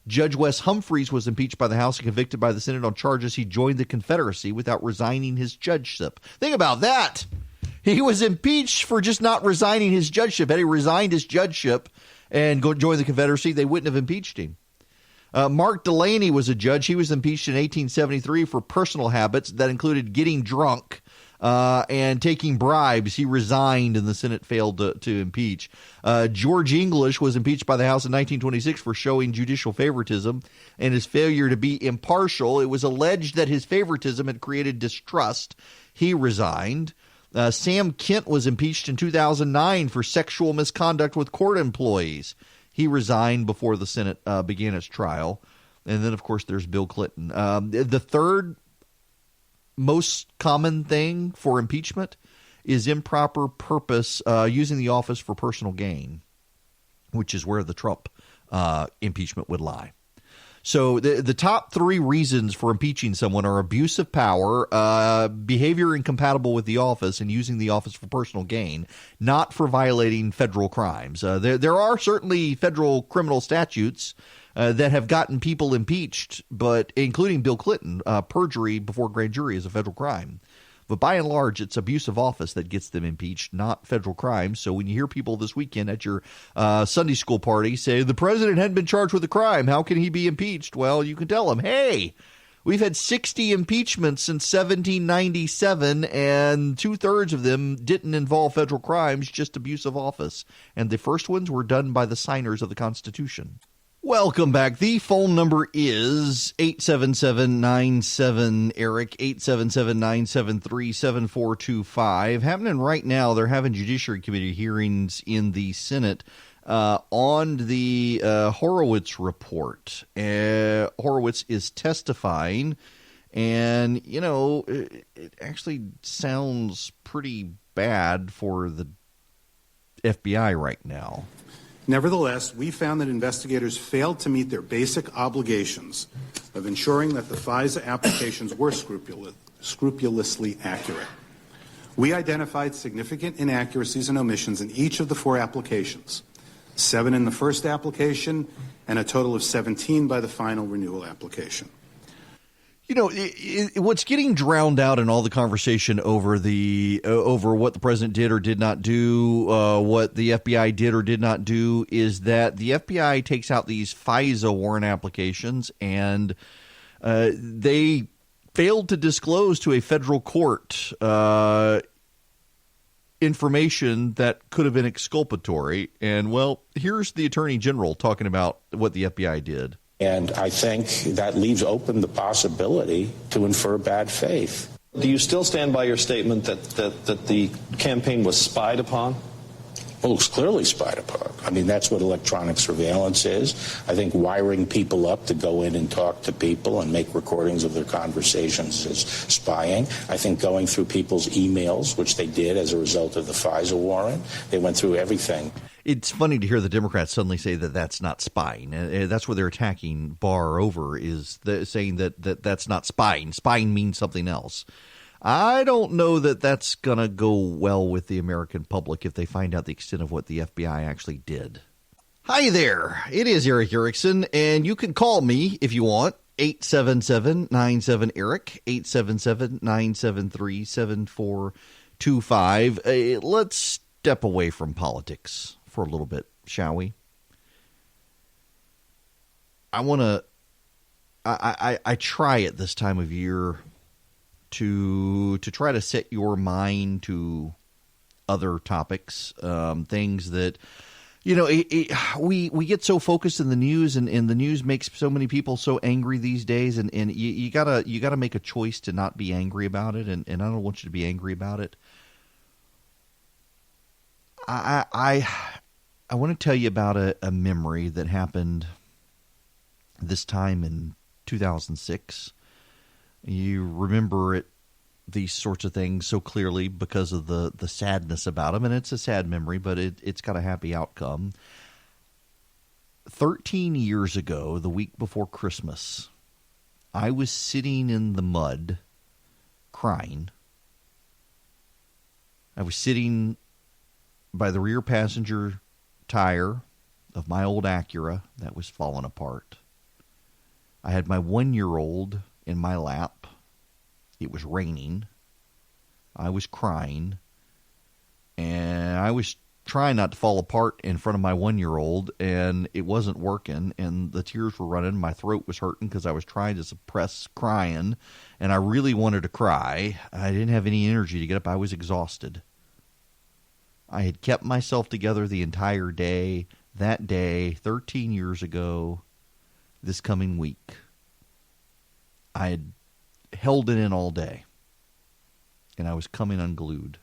Judge Wes Humphreys was impeached by the House and convicted by the Senate on charges he joined the Confederacy without resigning his judgeship. Think about that. He was impeached for just not resigning his judgeship. Had he resigned his judgeship and joined the Confederacy, they wouldn't have impeached him. Mark Delaney was a judge. He was impeached in 1873 for personal habits that included getting drunk and taking bribes. He resigned and the Senate failed to impeach. George English was impeached by the House in 1926 for showing judicial favoritism and his failure to be impartial. It was alleged that his favoritism had created distrust. He resigned. Sam Kent was impeached in 2009 for sexual misconduct with court employees. He resigned before the Senate began its trial. And then, of course, there's Bill Clinton. The third most common thing for impeachment is improper purpose, using the office for personal gain, which is where the Trump impeachment would lie. So the top 3 reasons for impeaching someone are abuse of power, behavior incompatible with the office, and using the office for personal gain, not for violating federal crimes. There are certainly federal criminal statutes that have gotten people impeached, but including Bill Clinton, perjury before grand jury is a federal crime. But by and large, it's abuse of office that gets them impeached, not federal crimes. So when you hear people this weekend at your Sunday school party say, the president hadn't been charged with a crime, how can he be impeached? Well, you can tell them, hey, we've had 60 impeachments since 1797, and 2/3 of them didn't involve federal crimes, just abuse of office. And the first ones were done by the signers of the Constitution. Welcome back. The phone number is 877-97-ERIC, 877-973-7425. Happening right now, they're having Judiciary Committee hearings in the Senate on the Horowitz report. Horowitz is testifying, and, you know, it actually sounds pretty bad for the FBI right now. Nevertheless, we found that investigators failed to meet their basic obligations of ensuring that the FISA applications were scrupulously accurate. We identified significant inaccuracies and omissions in each of the 4 applications, 7 in the first application and a total of 17 by the final renewal application. You know, what's getting drowned out in all the conversation over what the president did or did not do, what the FBI did or did not do, is that the FBI takes out these FISA warrant applications and they failed to disclose to a federal court information that could have been exculpatory. And, well, here's the Attorney General talking about what the FBI did. And I think that leaves open the possibility to infer bad faith. Do you still stand by your statement that the campaign was spied upon? Well, it's clearly spied upon. I mean, that's what electronic surveillance is. I think wiring people up to go in and talk to people and make recordings of their conversations is spying. I think going through people's emails, which they did as a result of the FISA warrant, they went through everything. It's funny to hear the Democrats suddenly say that that's not spying. That's what they're attacking Barr over, is saying that that's not spying. Spying means something else. I don't know that that's going to go well with the American public if they find out the extent of what the FBI actually did. Hi there. It is Eric Erickson, and you can call me if you want. 877-97-ERIC, 877-973-7425. Let's step away from politics for a little bit, shall we? I try at this time of year to try to set your mind to other topics, things that, we get so focused in the news, and the news makes so many people so angry these days, and you gotta make a choice to not be angry about it, and I don't want you to be angry about it. I want to tell you about a memory that happened this time in 2006. You remember these sorts of things so clearly because of the sadness about them, and it's a sad memory, but it's got a happy outcome. 13 years ago, the week before Christmas, I was sitting in the mud crying. I was sitting by the rear passenger tire of my old Acura that was falling apart. I had my 1-year-old in my lap. It was raining. I was crying. And I was trying not to fall apart in front of my 1-year-old, and it wasn't working, and the tears were running. My throat was hurting because I was trying to suppress crying, and I really wanted to cry. I didn't have any energy to get up. I was exhausted. I had kept myself together the entire day. That day, 13 years ago, this coming week, I had held it in all day, and I was coming unglued.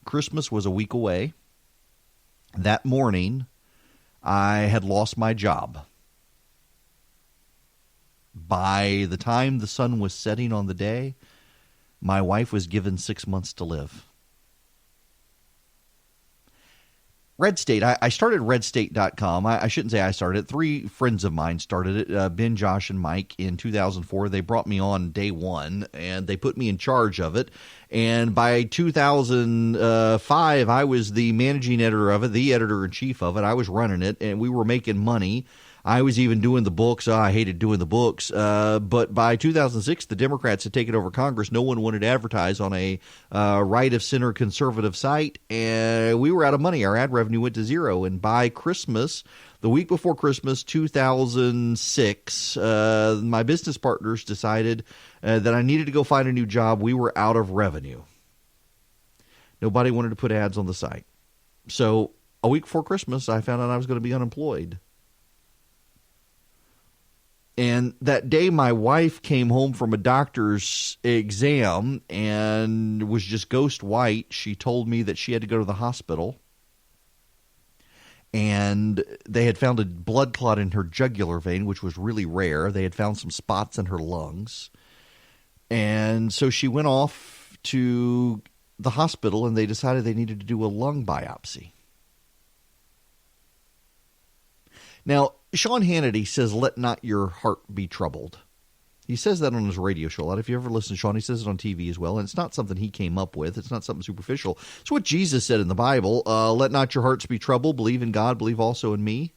Christmas was a week away. That morning, I had lost my job. By the time the sun was setting on the day, my wife was given 6 months to live. Red State, I started redstate.com. I shouldn't say I started it. 3 friends of mine started it, Ben, Josh, and Mike, in 2004. They brought me on day one, and they put me in charge of it. And by 2005, I was the managing editor of it, the editor-in-chief of it. I was running it, and we were making money. I was even doing the books. I hated doing the books. But by 2006, the Democrats had taken over Congress. No one wanted to advertise on a right-of-center conservative site, and we were out of money. Our ad revenue went to zero. And by Christmas, the week before Christmas, 2006, my business partners decided that I needed to go find a new job. We were out of revenue. Nobody wanted to put ads on the site. So a week before Christmas, I found out I was going to be unemployed. And that day, my wife came home from a doctor's exam and was just ghost white. She told me that she had to go to the hospital. And they had found a blood clot in her jugular vein, which was really rare. They had found some spots in her lungs. And so she went off to the hospital, and they decided they needed to do a lung biopsy. Now, Sean Hannity says, "Let not your heart be troubled." He says that on his radio show a lot. If you ever listen to Sean, he says it on TV as well. And it's not something he came up with. It's not something superficial. It's what Jesus said in the Bible. Let not your hearts be troubled. Believe in God. Believe also in me.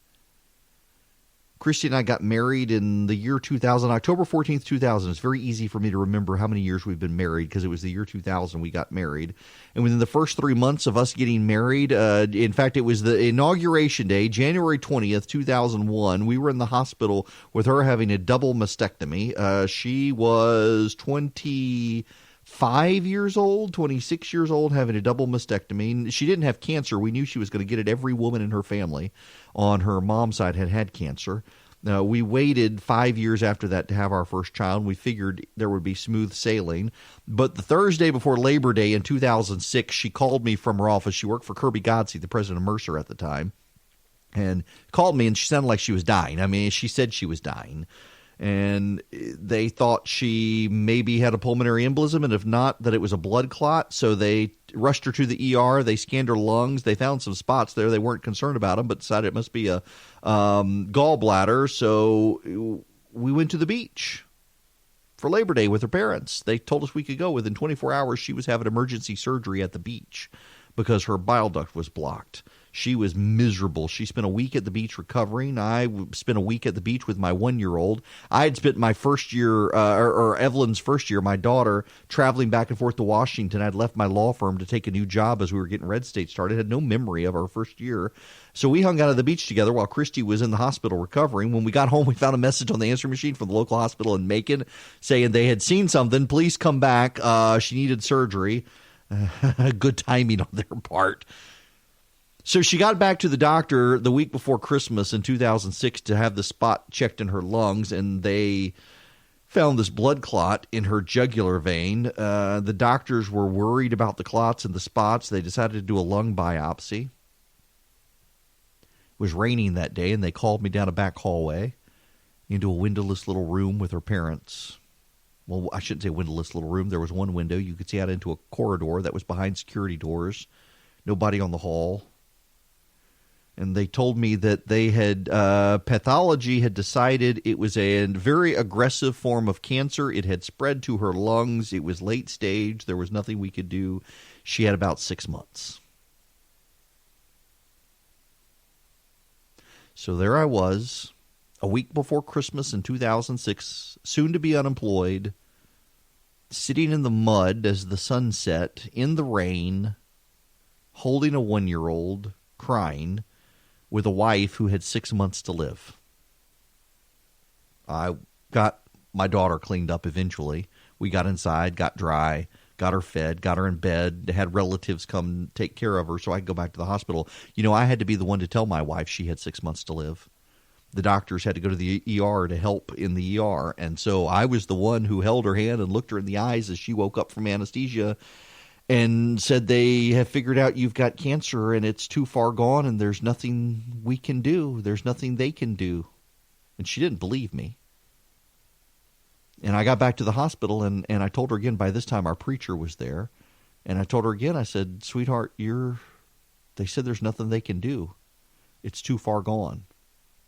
Christy and I got married in the year 2000, October 14th, 2000. It's very easy for me to remember how many years we've been married because it was the year 2000 we got married. And within the first 3 months of us getting married, in fact, it was the inauguration day, January 20th, 2001. We were in the hospital with her having a double mastectomy. She was 25 5 years old, 26 years old, having a double mastectomy. She didn't have cancer. We knew she was going to get it. Every woman in her family on her mom's side had cancer. We waited 5 years after that to have our first child. We figured there would be smooth sailing. But the Thursday before Labor Day in 2006, she called me from her office. She worked for Kirby Godsey, the president of Mercer at the time, and called me, and she sounded like she was dying. I mean, she said she was dying. And they thought she maybe had a pulmonary embolism, and if not, that it was a blood clot. So they rushed her to the ER. They scanned her lungs. They found some spots there. They weren't concerned about them, but decided it must be a gallbladder. So we went to the beach for Labor Day with her parents. They told us we could go. Within 24 hours, she was having emergency surgery at the beach because her bile duct was blocked. She was miserable. She spent a week at the beach recovering. I spent a week at the beach with my 1-year-old. I had spent my first year, or Evelyn's first year, my daughter, traveling back and forth to Washington. I'd left my law firm to take a new job as we were getting Red State started. Had no memory of our first year. So we hung out at the beach together while Christy was in the hospital recovering. When we got home, we found a message on the answering machine from the local hospital in Macon saying they had seen something. Please come back. She needed surgery. Good timing on their part. So she got back to the doctor the week before Christmas in 2006 to have the spot checked in her lungs, and they found this blood clot in her jugular vein. The doctors were worried about the clots and the spots. They decided to do a lung biopsy. It was raining that day, and they called me down a back hallway into a windowless little room with her parents. Well, I shouldn't say windowless little room. There was one window. You could see out into a corridor that was behind security doors. Nobody on the hall. And they told me that they had, pathology had decided it was a very aggressive form of cancer. It had spread to her lungs. It was late stage. There was nothing we could do. She had about 6 months. So there I was, a week before Christmas in 2006, soon to be unemployed, sitting in the mud as the sun set, in the rain, holding a 1-year-old, crying, with a wife who had 6 months to live. I got my daughter cleaned up eventually. We got inside, got dry, got her fed, got her in bed, had relatives come take care of her so I could go back to the hospital. You know, I had to be the one to tell my wife she had 6 months to live. The doctors had to go to the ER to help in the ER, and so I was the one who held her hand and looked her in the eyes as she woke up from anesthesia and said, they have figured out you've got cancer and it's too far gone and there's nothing we can do. There's nothing they can do. And she didn't believe me. And I got back to the hospital and I told her again, by this time our preacher was there. And I told her again, I said, sweetheart, they said there's nothing they can do. It's too far gone.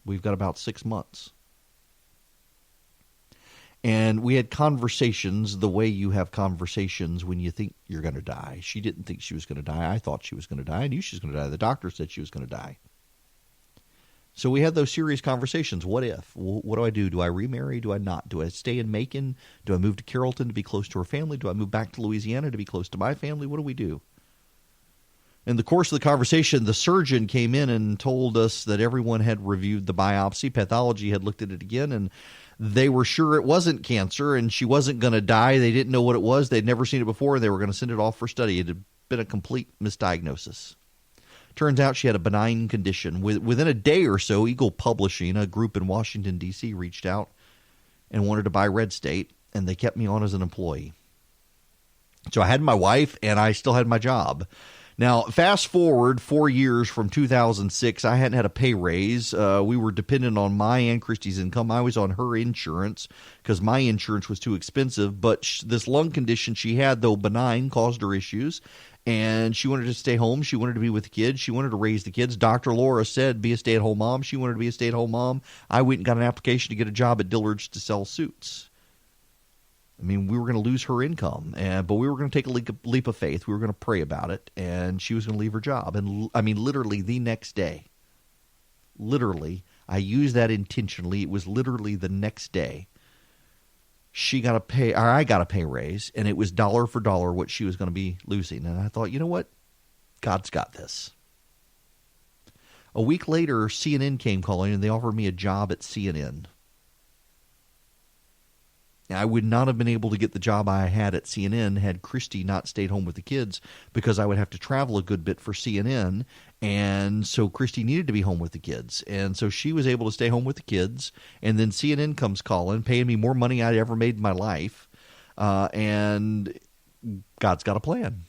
We've got about 6 months. And we had conversations the way you have conversations when you think you're going to die. She didn't think she was going to die. I thought she was going to die. I knew she was going to die. The doctor said she was going to die. So we had those serious conversations. What if? What do I do? Do I remarry? Do I not? Do I stay in Macon? Do I move to Carrollton to be close to her family? Do I move back to Louisiana to be close to my family? What do we do? In the course of the conversation, the surgeon came in and told us that everyone had reviewed the biopsy. Pathology had looked at it again, and they were sure it wasn't cancer, and she wasn't going to die. They didn't know what it was. They'd never seen it before, and they were going to send it off for study. It had been a complete misdiagnosis. Turns out she had a benign condition. Within a day or so, Eagle Publishing, a group in Washington, D.C., reached out and wanted to buy Red State, and they kept me on as an employee. So I had my wife, and I still had my job. Now, fast forward 4 years from 2006, I hadn't had a pay raise. We were dependent on my and Christy's income. I was on her insurance because my insurance was too expensive. But this lung condition she had, though benign, caused her issues. And she wanted to stay home. She wanted to be with the kids. She wanted to raise the kids. Dr. Laura said, be a stay-at-home mom. She wanted to be a stay-at-home mom. I went and got an application to get a job at Dillard's to sell suits. I mean, we were going to lose her income, but we were going to take a leap of faith. We were going to pray about it, and she was going to leave her job. And I mean, literally the next day, I used that intentionally. It was literally the next day. I got a pay raise, and it was dollar for dollar what she was going to be losing. And I thought, you know what? God's got this. A week later, CNN came calling, and they offered me a job at CNN. I would not have been able to get the job I had at CNN had Christy not stayed home with the kids, because I would have to travel a good bit for CNN. And so Christy needed to be home with the kids. And so she was able to stay home with the kids. And then CNN comes calling, paying me more money I'd ever made in my life. And God's got a plan.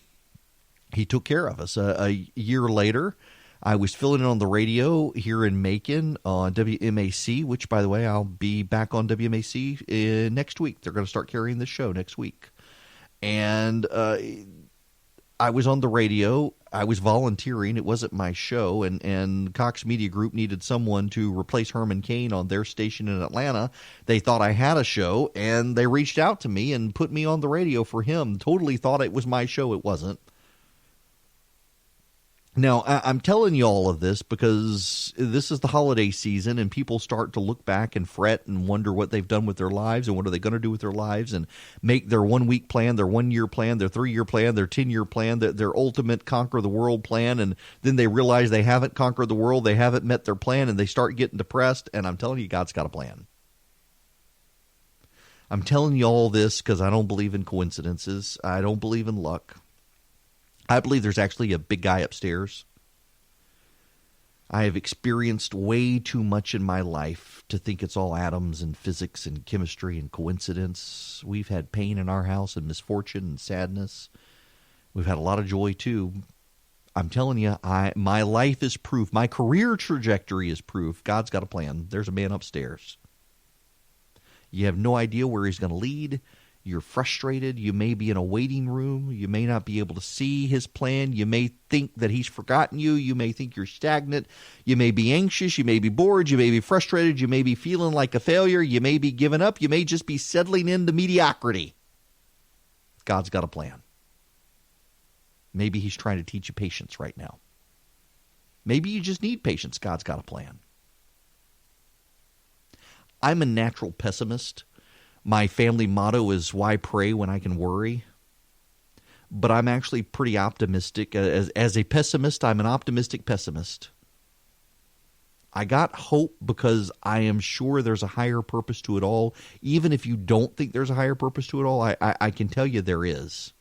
He took care of us. A year later, I was filling in on the radio here in Macon on WMAC, which, by the way, I'll be back on WMAC next week. They're going to start carrying this show next week. And I was on the radio. I was volunteering. It wasn't my show. And Cox Media Group needed someone to replace Herman Cain on their station in Atlanta. They thought I had a show, and they reached out to me and put me on the radio for him. Totally thought it was my show. It wasn't. Now, I'm telling you all of this because this is the holiday season, and people start to look back and fret and wonder what they've done with their lives and what are they going to do with their lives, and make their 1 week plan, their 1 year plan, their 3 year plan, their 10-year plan, their ultimate conquer the world plan. And then they realize they haven't conquered the world, they haven't met their plan, and they start getting depressed. And I'm telling you, God's got a plan. I'm telling you all this because I don't believe in coincidences. I don't believe in luck. I believe there's actually a big guy upstairs. I have experienced way too much in my life to think it's all atoms and physics and chemistry and coincidence. We've had pain in our house and misfortune and sadness. We've had a lot of joy too. I'm telling you, my life is proof. My career trajectory is proof. God's got a plan. There's a man upstairs. You have no idea where he's going to lead. You're frustrated. You may be in a waiting room. You may not be able to see his plan. You may think that he's forgotten you. You may think you're stagnant. You may be anxious. You may be bored. You may be frustrated. You may be feeling like a failure. You may be giving up. You may just be settling into mediocrity. God's got a plan. Maybe he's trying to teach you patience right now. Maybe you just need patience. God's got a plan. I'm a natural pessimist. My family motto is, why pray when I can worry? But I'm actually pretty optimistic. As a pessimist, I'm an optimistic pessimist. I got hope because I am sure there's a higher purpose to it all. Even if you don't think there's a higher purpose to it all, I can tell you there is.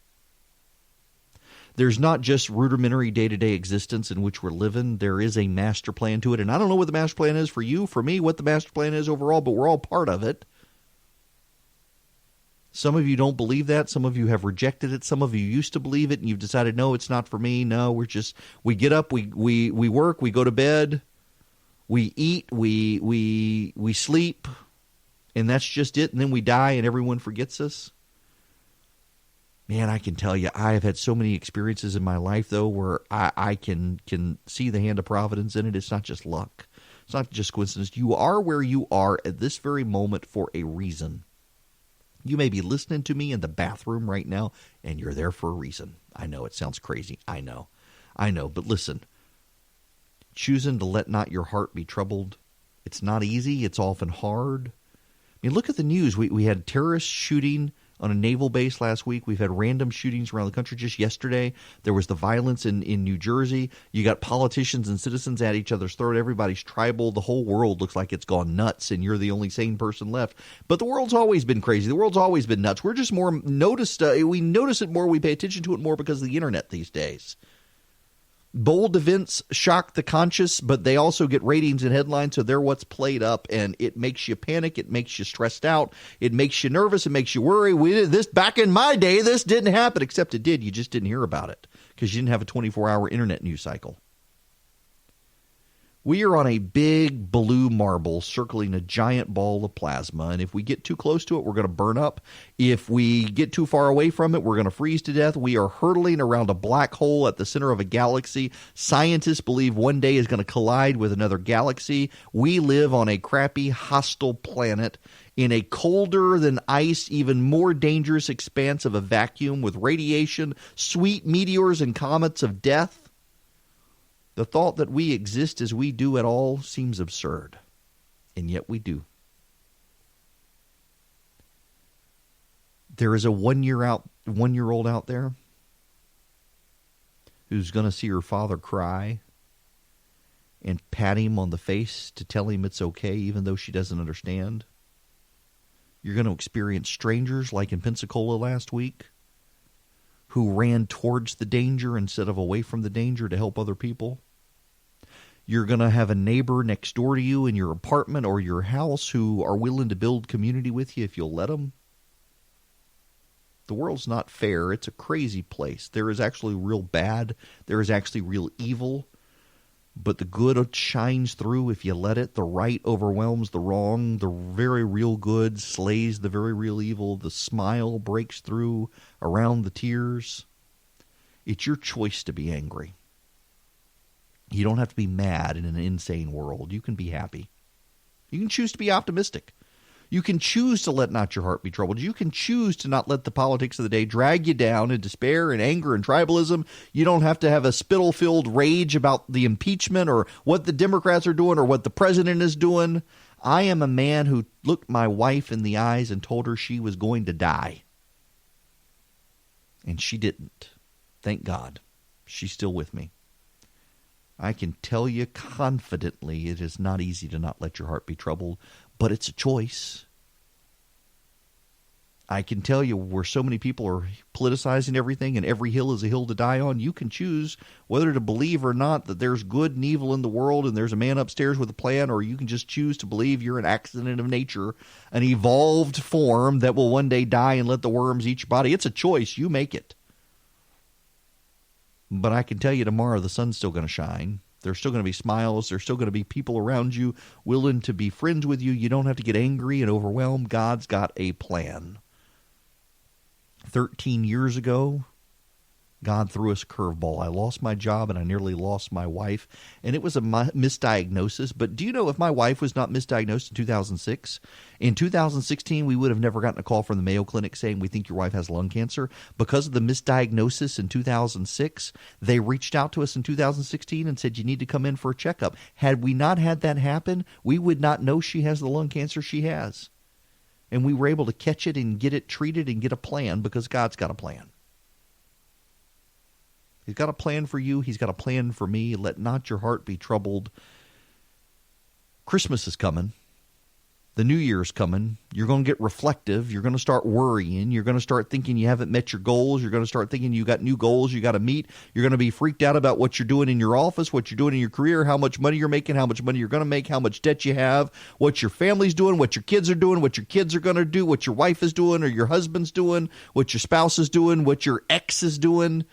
There's not just rudimentary day-to-day existence in which we're living. There is a master plan to it. And I don't know what the master plan is for you, for me, what the master plan is overall, but we're all part of it. Some of you don't believe that. Some of you have rejected it. Some of you used to believe it, and you've decided, no, it's not for me. No, we get up, we work, we go to bed, we eat, we sleep, and that's just it. And then we die, and everyone forgets us. Man, I can tell you, I have had so many experiences in my life, though, where I can see the hand of providence in it. It's not just luck. It's not just coincidence. You are where you are at this very moment for a reason. You may be listening to me in the bathroom right now, and you're there for a reason. I know it sounds crazy. I know. But listen, choosing to let not your heart be troubled, it's not easy. It's often hard. I mean, look at the news. We had terrorists shooting on a naval base last week. We've had random shootings around the country. Just yesterday, there was the violence in New Jersey. You got politicians and citizens at each other's throat. Everybody's tribal. The whole world looks like it's gone nuts, and you're the only sane person left. But the world's always been crazy. The world's always been nuts. We're just more noticed. We notice it more. We pay attention to it more because of the internet these days. Bold events shock the conscious, but they also get ratings and headlines, so they're what's played up, and it makes you panic. It makes you stressed out. It makes you nervous. It makes you worry. Back in my day, this didn't happen, except it did. You just didn't hear about it because you didn't have a 24-hour internet news cycle. We are on a big blue marble circling a giant ball of plasma, and if we get too close to it, we're going to burn up. If we get too far away from it, we're going to freeze to death. We are hurtling around a black hole at the center of a galaxy. Scientists believe one day is going to collide with another galaxy. We live on a crappy, hostile planet in a colder than ice, even more dangerous expanse of a vacuum with radiation, sweet meteors and comets of death. The thought that we exist as we do at all seems absurd, and yet we do. There is a one-year-old out there who's going to see her father cry and pat him on the face to tell him it's okay, even though she doesn't understand. You're going to experience strangers like in Pensacola last week who ran towards the danger instead of away from the danger to help other people. You're going to have a neighbor next door to you in your apartment or your house who are willing to build community with you if you'll let them. The world's not fair. It's a crazy place. There is actually real bad. There is actually real evil. But the good shines through if you let it. The right overwhelms the wrong. The very real good slays the very real evil. The smile breaks through around the tears. It's your choice to be angry. You don't have to be mad in an insane world. You can be happy. You can choose to be optimistic. You can choose to let not your heart be troubled. You can choose to not let the politics of the day drag you down in despair and anger and tribalism. You don't have to have a spittle-filled rage about the impeachment or what the Democrats are doing or what the president is doing. I am a man who looked my wife in the eyes and told her she was going to die. And she didn't. Thank God. She's still with me. I can tell you confidently it is not easy to not let your heart be troubled, but it's a choice. I can tell you where so many people are politicizing everything and every hill is a hill to die on, you can choose whether to believe or not that there's good and evil in the world and there's a man upstairs with a plan, or you can just choose to believe you're an accident of nature, an evolved form that will one day die and let the worms eat your body. It's a choice. You make it. But I can tell you tomorrow the sun's still going to shine. There's still going to be smiles. There's still going to be people around you willing to be friends with you. You don't have to get angry and overwhelmed. God's got a plan. 13 years ago, God threw us a curveball. I lost my job and I nearly lost my wife. And it was a misdiagnosis. But do you know if my wife was not misdiagnosed in 2006, in 2016 we would have never gotten a call from the Mayo Clinic saying we think your wife has lung cancer. Because of the misdiagnosis in 2006, they reached out to us in 2016 and said you need to come in for a checkup. Had we not had that happen, we would not know she has the lung cancer she has. And we were able to catch it and get it treated and get a plan because God's got a plan. He's got a plan for you. He's got a plan for me. Let not your heart be troubled. Christmas is coming. The New Year's coming. You're going to get reflective. You're going to start worrying. You're going to start thinking you haven't met your goals. You're going to start thinking you got new goals you got to meet. You're going to be freaked out about what you're doing in your office, what you're doing in your career, how much money you're making, how much money you're going to make, how much debt you have, what your family's doing, what your kids are doing, what your kids are going to do, what your wife is doing or your husband's doing, what your spouse is doing, what your ex is doing.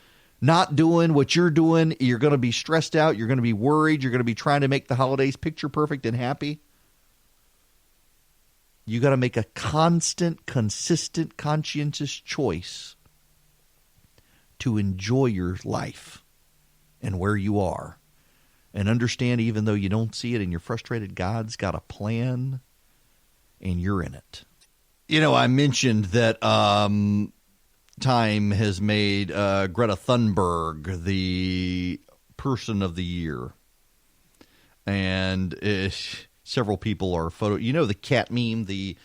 Not doing what you're doing. You're going to be stressed out. You're going to be worried. You're going to be trying to make the holidays picture perfect and happy. You got to make a constant, consistent, conscientious choice to enjoy your life and where you are. And understand, even though you don't see it and you're frustrated, God's got a plan and you're in it. You know, I mentioned that Time has made Greta Thunberg the person of the year. And several people are you know the cat meme, the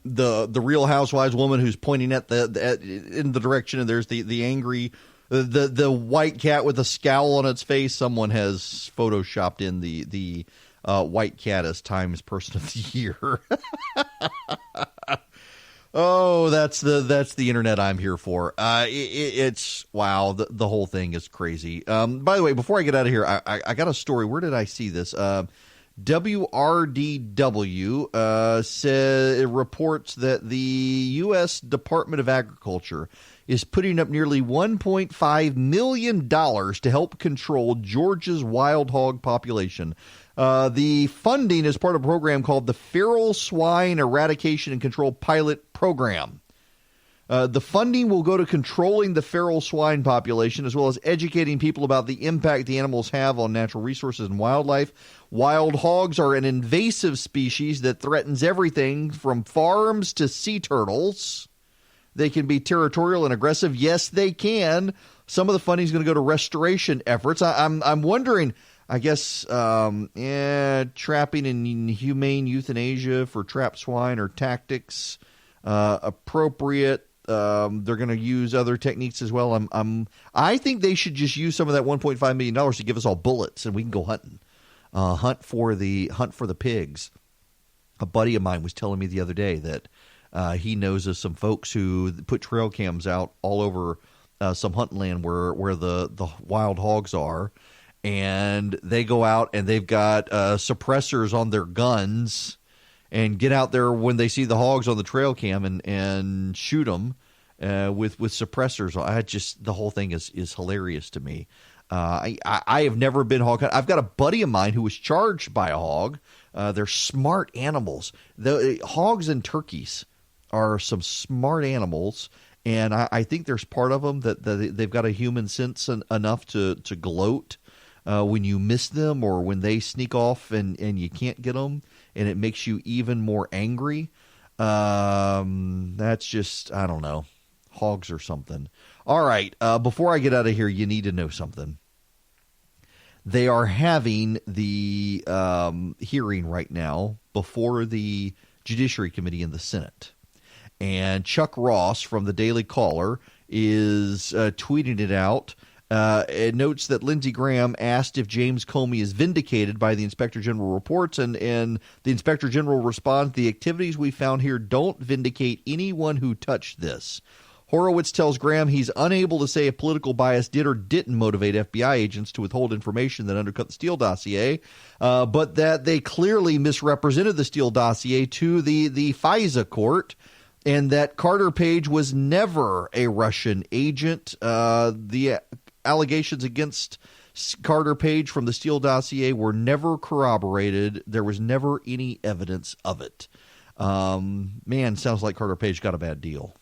Real Housewives woman who's pointing at in the direction, and there's the angry the white cat with a scowl on its face. Someone has photoshopped in the white cat as Time's person of the year. Oh, that's the internet I'm here for. It's wow. The whole thing is crazy. By the way, before I get out of here, I got a story. Where did I see this? WRDW it reports that the U.S. Department of Agriculture is putting up nearly $1.5 million to help control Georgia's wild hog population. The funding is part of a program called the Feral Swine Eradication and Control Pilot Program. The funding will go to controlling the feral swine population, as well as educating people about the impact the animals have on natural resources and wildlife. Wild hogs are an invasive species that threatens everything from farms to sea turtles. They can be territorial and aggressive. Yes, they can. Some of the funding is going to go to restoration efforts. I'm wondering... I guess trapping and humane euthanasia for trapped swine or tactics appropriate. They're going to use other techniques as well. I think they should just use some of that $1.5 million to give us all bullets and we can go hunting. Hunt for the pigs. A buddy of mine was telling me the other day that He knows of some folks who put trail cams out all over some hunting land where the wild hogs are, and they go out and they've got suppressors on their guns and get out there when they see the hogs on the trail cam and shoot them with suppressors. The whole thing is hilarious to me. I have never been hog hunting. I've got a buddy of mine who was charged by a hog. They're smart animals. The hogs and turkeys are some smart animals, and I think there's part of them that they've got a human sense enough to gloat when you miss them or when they sneak off and you can't get them, and it makes you even more angry. That's just, I don't know, hogs or something. All right, before I get out of here, you need to know something. They are having the hearing right now before the Judiciary Committee in the Senate. And Chuck Ross from the Daily Caller is tweeting it out. It notes that Lindsey Graham asked if James Comey is vindicated by the Inspector General reports, and the Inspector General responds, "The activities we found here don't vindicate anyone who touched this." Horowitz tells Graham he's unable to say if political bias did or didn't motivate FBI agents to withhold information that undercut the Steele dossier, but that they clearly misrepresented the Steele dossier to the FISA court, and that Carter Page was never a Russian agent. The allegations against Carter Page from the Steele dossier were never corroborated. There was never any evidence of it. Man, sounds like Carter Page got a bad deal.